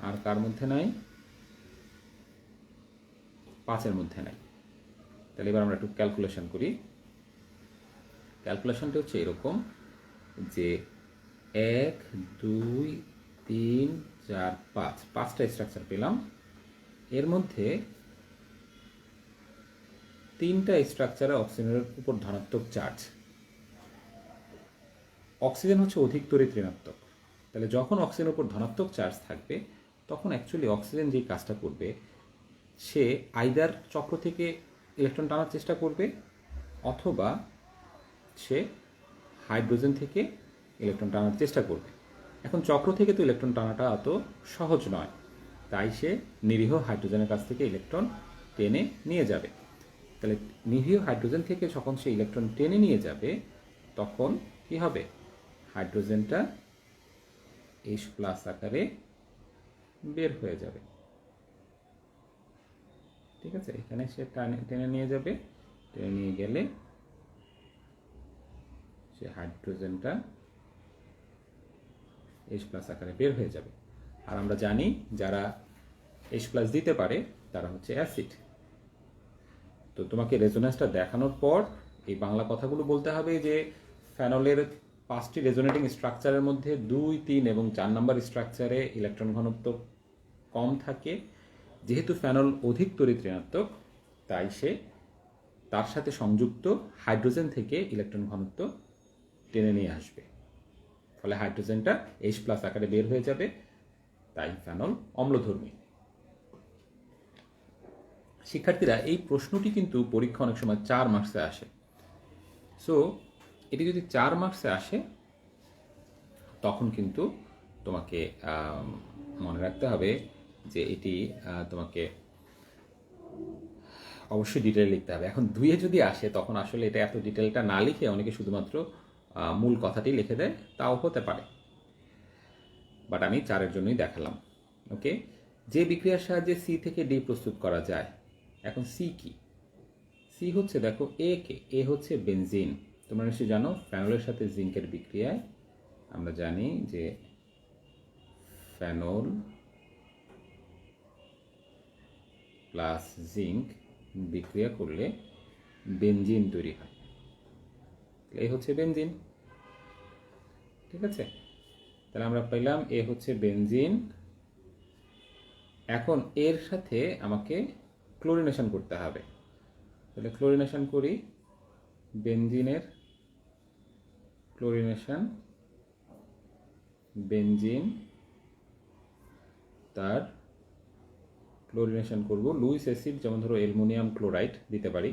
আর কার মধ্যে নাই, 5-এর মধ্যে নাই। তাহলে এবার আমরা একটু ক্যালকুলেশন করি। ক্যালকুলেশনটা হচ্ছে এরকম যে 1, 2, 3, 4, 5, 5টা স্ট্রাকচার পেলাম। এর মধ্যে 3টা স্ট্রাকচারে অক্সিজেনের উপর ধনাত্মক চার্জ, অক্সিজেন হচ্ছে অধিক তড়িৎ ঋণাত্মক। তাহলে যখন অক্সিজেনের উপর ধনাত্মক চার্জ থাকবে তখন অ্যাকচুয়ালি অক্সিজেন যেই কাজটা করবে, সে আইদার চক্র থেকে ইলেকট্রন টানার চেষ্টা করবে অথবা সে হাইড্রোজেন থেকে ইলেকট্রন টানার চেষ্টা করবে। এখন চক্র থেকে তো ইলেকট্রন টানাটা অত সহজ নয়, তাই সে নিরীহ হাইড্রোজেনের কাছ থেকে ইলেকট্রন টেনে নিয়ে যাবে। তাহলে নিরীহ হাইড্রোজেন থেকে যখন সে ইলেকট্রন টেনে নিয়ে যাবে তখন কি হবে, হাইড্রোজেনটা H+ আকারে বের হয়ে যাবে। ঠিক আছে, এখানে সে টেনে নিয়ে যাবে, টেনে নিয়ে গেলে সে হাইড্রোজেনটা H+ আকারে বের হয়ে যাবে। আর আমরা জানি যারা H+ দিতে পারে তারা হচ্ছে অ্যাসিড। তো তোমাকে রেজোন্যান্সটা দেখানোর পর এই বাংলা কথাগুলো বলতে হবে যে ফেনলের 5টি রেজোনেটিং স্ট্রাকচারের মধ্যে 2, 3 এবং 4 নম্বর স্ট্রাকচারে ইলেকট্রন ঘনত্ব কম থাকে। যেহেতু ফেনল অধিক তড়িৎ ঋণাত্মক, তাই সে তার সাথে সংযুক্ত হাইড্রোজেন থেকে ইলেকট্রন ঘনত্ব টেনে নিয়ে আসবে, ফলে হাইড্রোজেনটা H+ আকারে বের হয়ে যাবে, তাই ফেনল অম্লধর্মী। শিক্ষার্থীরা, এই প্রশ্নটি কিন্তু পরীক্ষা অনেক সময় 4 মার্কসে আসে। সো এটি যদি 4 মার্কসে আসে তখন কিন্তু তোমাকে মনে রাখতে হবে যে এটি তোমাকে অবশ্যই ডিটেল লিখতে হবে। এখন 2-এ যদি আসে তখন আসলে এটা এত ডিটেলটা না লিখে অনেকে শুধুমাত্র মূল কথাটি লিখে দেয়, তাও হতে পারে, বাট আমি 4-এর জন্যই দেখালাম। ওকে, যে বিক্রিয়ার সাহায্যে সি থেকে ডি প্রস্তুত করা যায়। এখন সি কি? সি হচ্ছে, দেখো এ হচ্ছে বেনজিন। তোমরা নিশ্চয়ই জানো ফেনলের সাথে জিঙ্কের বিক্রিয়ায় আমরা জানি যে ফেনল প্লাস জিঙ্ক বিক্রিয়া করলে বেনজিন তৈরি হয়। এই হচ্ছে বেনজিন। ঠিক আছে, তাহলে আমরা পেলাম এ হচ্ছে বেনজিন। এখন এর সাথে আমাকে ক্লোরিনেশন করতে হবে। তাহলে ক্লোরিনেশন করি, বেনজিনের ক্লোরিনেশন, বেনজিন তার ক্লোরিনেশন করব লুইস অ্যাসিড, যেমন ধরো অ্যালুমিনিয়াম ক্লোরাইড দিতে পারি।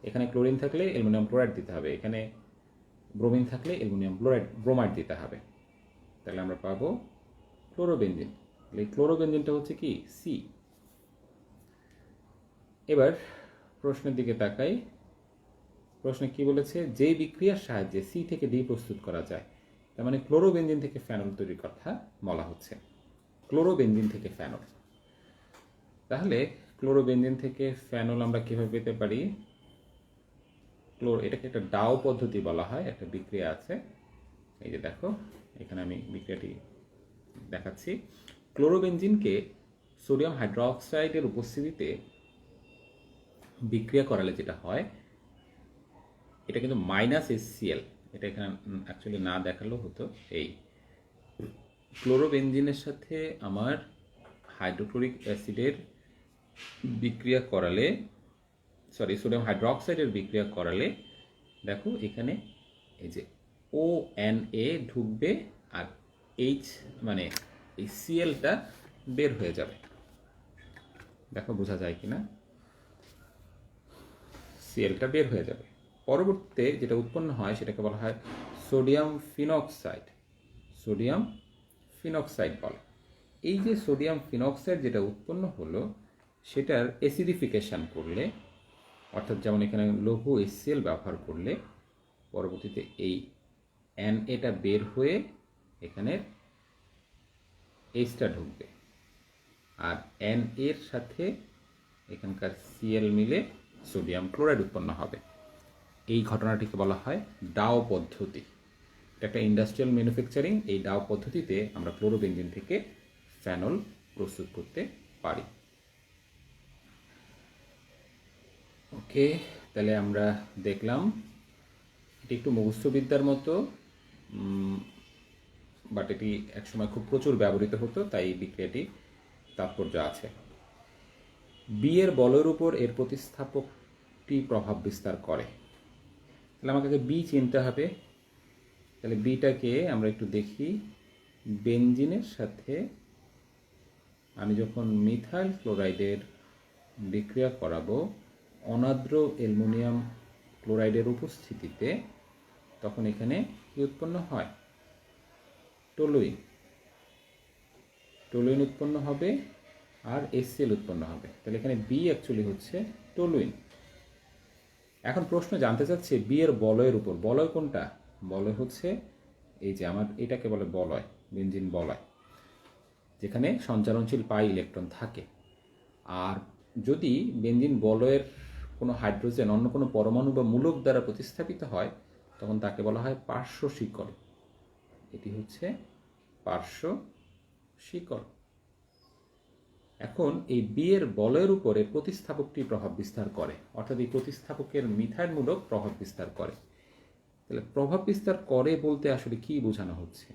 এখানে ক্লোরিন থাকলে অ্যালুমিনিয়াম ক্লোরাইড দিতে হবে, এখানে ব্রোমিন থাকলে অ্যালুমিনিয়াম ব্রোমাইড দিতে হবে। তাহলে আমরা পাবো ক্লোরোবেনজিন। এই ক্লোরোবেনজিনটা হচ্ছে কি সি। এবার প্রশ্নের দিকে তাকাই। প্রশ্নে কি বলেছে, যে বিক্রিয়ার সাহায্যে সি থেকে ডি প্রস্তুত করা যায়। তার মানে ক্লোরোবেনজিন থেকে ফেনল তৈরির কথা বলা হচ্ছে। ক্লোরোবেনজিন থেকে ফেনল, তাহলে ক্লোরোবেনজিন থেকে ফেনল আমরা কিভাবে পেতে পারি? এটাকে একটা ডাও পদ্ধতি বলা হয়। একটা বিক্রিয়া আছে, এই যে দেখো এখানে আমি বিক্রিয়াটি দেখাচ্ছি। ক্লোরোবেনজিনকে সোডিয়াম হাইড্রোক্সাইডের উপস্থিতিতে বিক্রিয়া করালে যেটা হয়, এটা কিন্তু -HCl, এটা এখানে অ্যাকচুয়ালি না দেখালেও হতো। এই ক্লোরোবেনজিনের সাথে আমার হাইড্রোক্লোরিক অ্যাসিডের বিক্রিয়া করালে, সোডিয়াম হাইড্রোক্সাইডের বিক্রিয়া করালে দেখো এখানে এই যে ONA ঢুকবে আর H মানে এই Clটা বের হয়ে যাবে। দেখো বোঝা যায় কিনা, Clটা বের হয়ে যাবে। পরবর্তীতে যেটা উৎপন্ন হয় সেটাকে বলা হয় সোডিয়াম ফিনক্সাইড। সোডিয়াম ফিনক্সাইড বলে। এই যে সোডিয়াম ফিনক্সাইড যেটা উৎপন্ন হলো, সেটার অ্যাসিডিফিকেশন করলে, অর্থাৎ যেমন এখানে লৌহ HCl ব্যবহার করলে পরবর্তীতে এই NAটা বের হয়ে এখানে Hটা ঢুকবে, আর NAর সাথে এখানকার Cl মিলে সোডিয়াম ক্লোরাইড উৎপন্ন হবে। এই ঘটনাটিকে বলা হয় ডাও পদ্ধতি। এটা একটা ইন্ডাস্ট্রিয়াল ম্যানুফ্যাকচারিং। এই ডাও পদ্ধতিতে আমরা ক্লোরোবেনজিন থেকে ফেনল প্রস্তুত করতে পারি। ওকে, তাহলে আমরা দেখলাম এটি একটু মুখস্থবিদ্যার মতো, বাট এটি একসময় খুব প্রচুর ব্যবহৃত হতো, তাই এই বিক্রিয়াটি তাৎপর্য আছে। বি এর বলের উপর এর প্রতিস্থাপকটি প্রভাব বিস্তার করে। তাহলে আমাকে বি চিনতে হবে। তাহলে বিটাকে আমরা একটু দেখি। বেনজিনের সাথে আমি যখন মিথাইল ক্লোরাইডের বিক্রিয়া করাবো অনার্দ্র অ্যালুমিনিয়াম ক্লোরাইডের উপস্থিতিতে, তখন এখানে কি উৎপন্ন হয়? টলুইন। টলুইন উৎপন্ন হবে আর HCl উৎপন্ন হবে। তাহলে এখানে বি অ্যাকচুয়ালি হচ্ছে টলুইন। এখন প্রশ্ন জানতে চাচ্ছে বি এর বলয়ের উপর। বলয় কোনটা? বলয় হচ্ছে এই যে আমার এটাকে বলে বলয়, বেনজিন বলয়, যেখানে সঞ্চালনশীল পাই ইলেকট্রন থাকে। আর যদি বেনজিন বলয়ের কোনো হাইড্রোজেন অন্য কোনো পরমাণু বা মূলক দ্বারা প্রতিস্থাপিত হয়, তখন তাকে বলা হয় পার্শ্ব শিকল। এটি হচ্ছে পার্শ্ব শিকল। এখন এই বি এর বলয়ের উপরে প্রতিস্থাপকটি প্রভাব বিস্তার করে, অর্থাৎ এই প্রতিস্থাপকের মিথাইলমূলক প্রভাব বিস্তার করে। তাহলে প্রভাব বিস্তার করে বলতে আসলে কি বোঝানো হচ্ছে?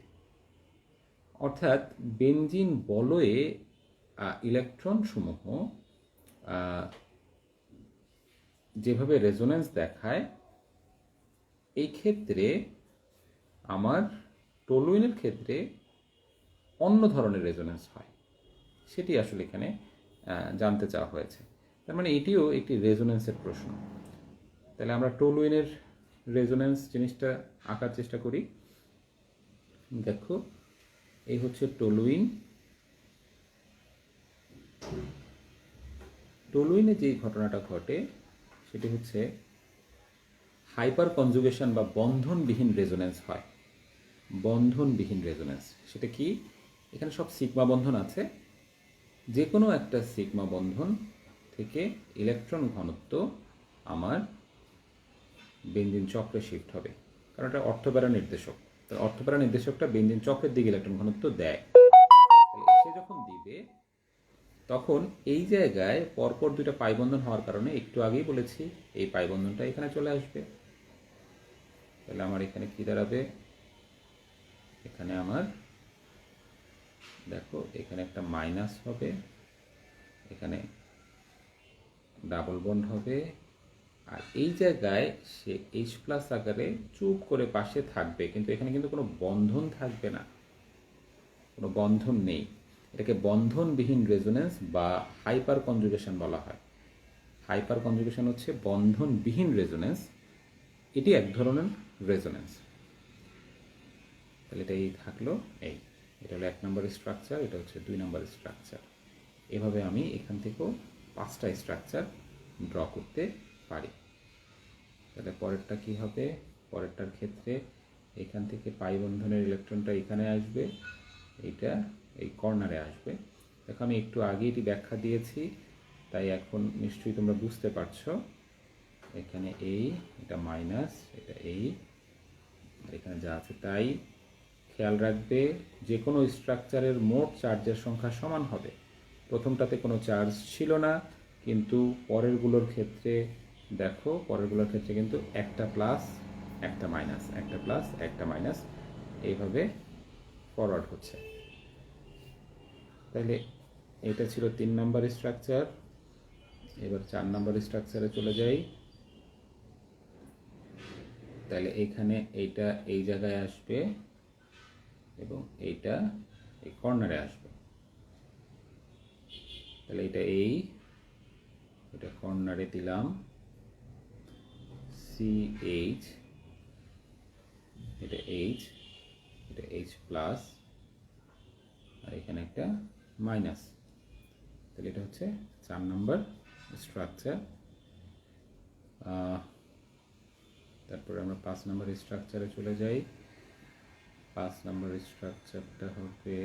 অর্থাৎ বেনজিন বলয়ে ইলেকট্রন সমূহ যেভাবে রেজোন্যান্স দেখায়, এই ক্ষেত্রে আমার টলুইনের ক্ষেত্রে অন্য ধরনের রেজোন্যান্স হয়। সেটি আসলে এখানে জানতে চাওয়া হয়েছে। তার মানে এটিও একটি রেজোন্যান্সের প্রশ্ন। তাহলে আমরা টলুইনের রেজোন্যান্স জিনিসটা আঁকার চেষ্টা করি। দেখো, এই হচ্ছে টলুইন। টলুইনে যে ঘটনাটা ঘটে সেটি হচ্ছে হাইপার কনজুগেশন বা বন্ধনবিহীন রেজোন্যান্স হয়। বন্ধনবিহীন রেজোন্যান্স সেটা কি? এখানে সব সিগমা বন্ধন আছে। যে কোনো একটা সিগমা বন্ধন থেকে ইলেকট্রন ঘনত্ব আমার বেনজিন চক্রে শিফট হবে, কারণ এটা অর্থপ্যারা নির্দেশক। তার অর্থপ্যারা নির্দেশকটা বেনজিন চক্রের দিকে ইলেকট্রন ঘনত্ব দেয়। সে যখন দিবে তখন এই জায়গায় পরপর দুইটা পাই বন্ধন হওয়ার কারণে, একটু আগেই বলেছি, এই পাই বন্ধনটা এখানে চলে আসবে। তাহলে আমার এখানে কি দাঁড়াবে? এখানে আমার দেখো, এখানে একটা মাইনাস হবে, এখানে ডাবল বন্ড হবে, আর এই জায়গায় সে H প্লাস আকারে চুপ করে পাশে থাকবে, কিন্তু এখানে কিন্তু কোনো বন্ধন থাকবে না, কোনো বন্ধন নেই। এটাকে বন্ধনবিহীন রেজোন্যান্স বা হাইপার কনজুগেশন বলা হয়। হাইপার কনজুগেশন হচ্ছে বন্ধনবিহীন রেজোন্যান্স, এটি এক ধরনের রেজোন্যান্স। তাহলে এটা এই থাকলো, এটা হলো 1 নম্বর স্ট্রাকচার, এটা হচ্ছে 2 নম্বর স্ট্রাকচার। এভাবে আমি এখান থেকেও 5টা স্ট্রাকচার ড্র করতে পারি। তাহলে পরেরটা কি হবে? পরেরটার ক্ষেত্রে এখান থেকে পাই বন্ধনের ইলেকট্রনটা এখানে আসবে, এইটা এই কর্নারে আসবে। দেখো, আমি একটু আগে এটি ব্যাখ্যা দিয়েছি, তাই এখন নিশ্চয়ই তোমরা বুঝতে পারছো। এখানে এটা মাইনাস, এটা আর এখানে যা আছে তাই। খেয়াল রাখবে, যে কোনো স্ট্রাকচারের মোট চার্জের সংখ্যা সমান হবে। প্রথমটাতে কোনো চার্জ ছিল না, কিন্তু পরেরগুলোর ক্ষেত্রে দেখো, পরেরগুলোর ক্ষেত্রে কিন্তু একটা প্লাস একটা মাইনাস, একটা প্লাস একটা মাইনাস, এইভাবে ফরওয়ার্ড হচ্ছে। তাহলে এটা ছিল 3 নম্বর স্ট্রাকচার। এবার 4 নম্বর স্ট্রাকচারে চলে যাই। তাহলে এখানে এইটা এই জায়গায় আসবে এবং এইটা এই কর্নারে আসবে। তাহলে এটা এটা কর্নারে দিলাম CH, এটা H, এটা H প্লাস, আর এখানে একটা মাইনাস। তাহলে এটা হচ্ছে 4 নম্বর স্ট্রাকচার। তারপরে আমরা 5 নম্বর স্ট্রাকচারে চলে যাই। 5 নম্বর স্ট্রাকচারটা হবে,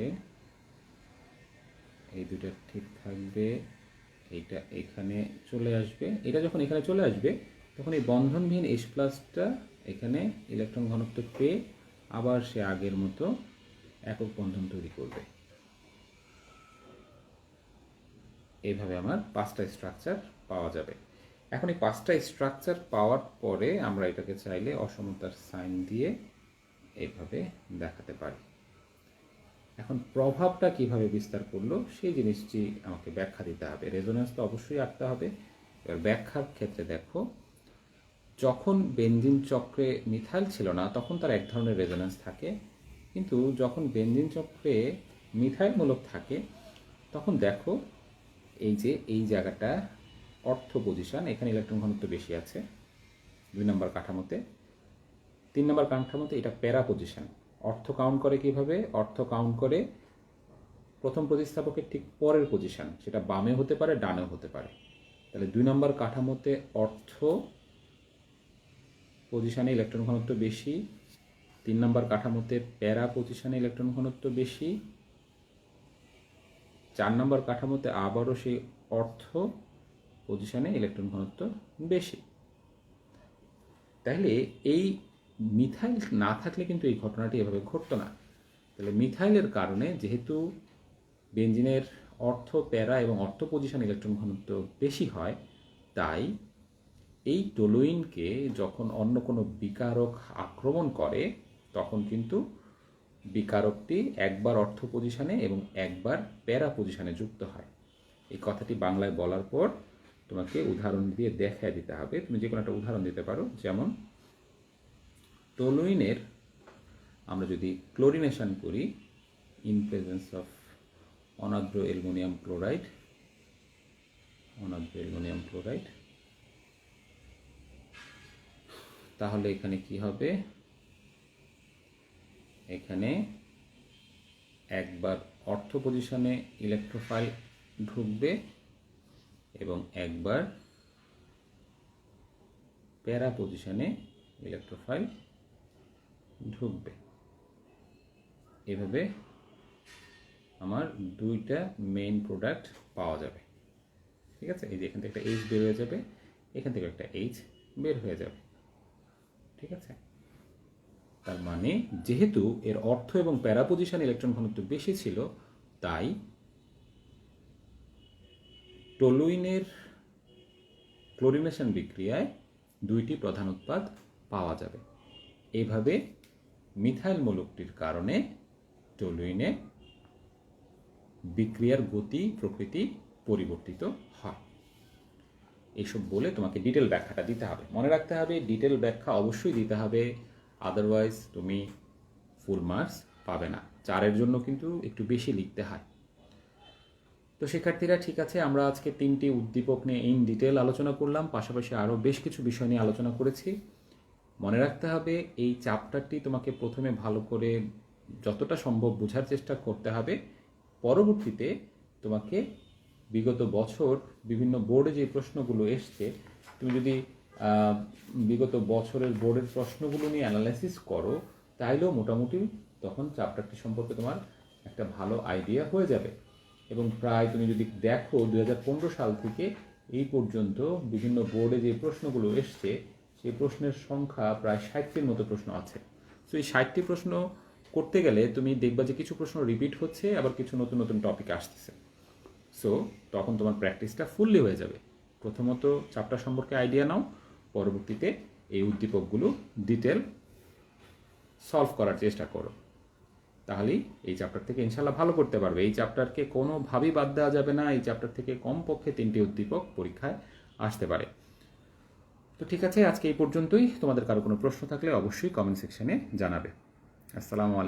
এই দুটো ঠিক থাকবে, এইটা এখানে চলে আসবে। এটা যখন এখানে চলে আসবে তখন এই বন্ধনবিহীন H প্লাসটা এখানে ইলেকট্রন ঘনত্ব পেয়ে আবার সে আগের মতো একক বন্ধন তৈরি করবে। এইভাবে আমার 5টা স্ট্রাকচার পাওয়া যাবে। এখন এই 5টা স্ট্রাকচার পাওয়ার পরে আমরা এটাকে চাইলে অসমতার সাইন দিয়ে এইভাবে দেখাতে পারি। এখন প্রভাবটা কিভাবে বিস্তার করলো সেই জিনিসটি আমাকে ব্যাখ্যা দিতে হবে। রেজোন্যান্স তো অবশ্যই আঁকতে হবে। এবার ব্যাখ্যার ক্ষেত্রে দেখো, যখন বেনজিন চক্রে মিথাইল ছিল না তখন তার এক ধরনের রেজোন্যান্স থাকে, কিন্তু যখন বেনজিন চক্রে মিথাইল মূলক থাকে তখন দেখো এই যে এই জায়গাটা অর্থ পজিশন, এখানে ইলেকট্রন ঘনত্ব বেশি আছে 2 নম্বর কাঠামোতে। 3 নম্বর কাঠামোতে এটা প্যারা পজিশন। অর্থ কাউন্ট করে কিভাবে? অর্থ কাউন্ট করে প্রথম প্রতিস্থাপকের ঠিক পরের পজিশন, সেটা বামে হতে পারে ডানেও হতে পারে। তাহলে 2 নম্বর কাঠামোতে অর্থ পজিশনে ইলেকট্রন ঘনত্ব বেশি, 3 নম্বর কাঠামোতে প্যারা পজিশনে ইলেকট্রন ঘনত্ব বেশি, 4 নম্বর কাঠামোতে আবারও সেই অর্থ পজিশনে ইলেকট্রন ঘনত্ব বেশি। তাহলে এই মিথাইল না থাকলে কিন্তু এই ঘটনাটি এভাবে ঘটতো না। তাহলে মিথাইলের কারণে যেহেতু বেঞ্জিনের অর্থ প্যারা এবং অর্থ পজিশন ইলেকট্রন ঘনত্ব বেশি হয়, তাই এই টলুইনকে যখন অন্য কোনো বিকারক আক্রমণ করে তখন কিন্তু বিকারকটি একবার অর্থ পজিশনে এবং একবার প্যারা পজিশনে যুক্ত হয়। এই কথাটি বাংলায় বলার পর তোমাকে উদাহরণ দিয়ে দেখায় দিতে হবে। তুমি যে কোনো একটা উদাহরণ দিতে পারো, যেমন টলুইনের আমরা যদি ক্লোরিনেশন করি ইন প্রেজেন্স অফ অনার্দ্র অ্যালুমিনিয়াম ক্লোরাইড, তাহলে এখানে কি হবে? এখানে একবার অর্থ পজিশনে ইলেকট্রোফাইল ঢুকবে এবং একবার প্যারা পজিশনে ইলেকট্রোফাইল ঢুকবে। এভাবে আমার দুইটা মেইন প্রোডাক্ট পাওয়া যাবে। ঠিক আছে, এই যে এখান থেকে একটা এইচ বের হয়ে যাবে, এখান থেকে একটা এইচ বের হয়ে যাবে। ঠিক আছে, তার মানে যেহেতু এর অর্থ এবং প্যারা পজিশন ইলেকট্রন ঘনত্ব বেশি ছিল, তাই টলুইনের ক্লোরিনেশন বিক্রিয়ায় দুইটি প্রধান উৎপাদ পাওয়া যাবে। এইভাবে মিথাইল মৌলটির কারণে টলুইনে বিক্রিয়ার গতি প্রকৃতি পরিবর্তিত হয়। এইসব বলে তোমাকে ডিটেল ব্যাখ্যাটা দিতে হবে। মনে রাখতে হবে ডিটেল ব্যাখ্যা অবশ্যই দিতে হবে, আদারওয়াইজ তুমি ফুল মার্কস পাবে না। 4-এর জন্য কিন্তু একটু বেশি লিখতে হয়। তো শিক্ষার্থীরা, ঠিক আছে, আমরা আজকে 3টি উদ্দীপক নিয়ে ইন ডিটেল আলোচনা করলাম, পাশাপাশি আরও বেশ কিছু বিষয় নিয়ে আলোচনা করেছি। মনে রাখতে হবে এই চ্যাপ্টারটি তোমাকে প্রথমে ভালো করে যতটা সম্ভব বোঝার চেষ্টা করতে হবে। পরবর্তীতে তোমাকে বিগত বছর বিভিন্ন বোর্ডে যে প্রশ্নগুলো এসছে, তুমি যদি বিগত বছরের বোর্ডের প্রশ্নগুলো নিয়ে অ্যানালাইসিস করো, তাইলেও মোটামুটি তখন চ্যাপ্টারটি সম্পর্কে তোমার একটা ভালো আইডিয়া হয়ে যাবে। এবং প্রায় তুমি যদি দেখো 2015 সাল থেকে এই পর্যন্ত বিভিন্ন বোর্ডে যে প্রশ্নগুলো এসছে, সেই প্রশ্নের সংখ্যা প্রায় 60টির মতো প্রশ্ন আছে। তো এই 60টি প্রশ্ন করতে গেলে তুমি দেখবা যে কিছু প্রশ্ন রিপিট হচ্ছে, আবার কিছু নতুন নতুন টপিক আসতেছে। সো তখন তোমার প্র্যাকটিসটা ফুললি হয়ে যাবে। প্রথমত চ্যাপ্টার সম্পর্কে আইডিয়া নাও, পরবর্তীতে এই উদ্দীপকগুলো ডিটেল সলভ করার চেষ্টা করো, তাহলেই এই চ্যাপ্টার থেকে ইনশাল্লাহ ভালো করতে পারবে। এই চ্যাপ্টারকে কোনোভাবেই বাদ দেওয়া যাবে না। এই চ্যাপ্টার থেকে কমপক্ষে 3টি উদ্দীপক পরীক্ষায় আসতে পারে। তো ঠিক আছে, আজকে এই পর্যন্তই। তোমাদের কারো কোনো প্রশ্ন থাকলে অবশ্যই কমেন্ট সেকশনে জানাবে। আসসালামু আলাইকুম।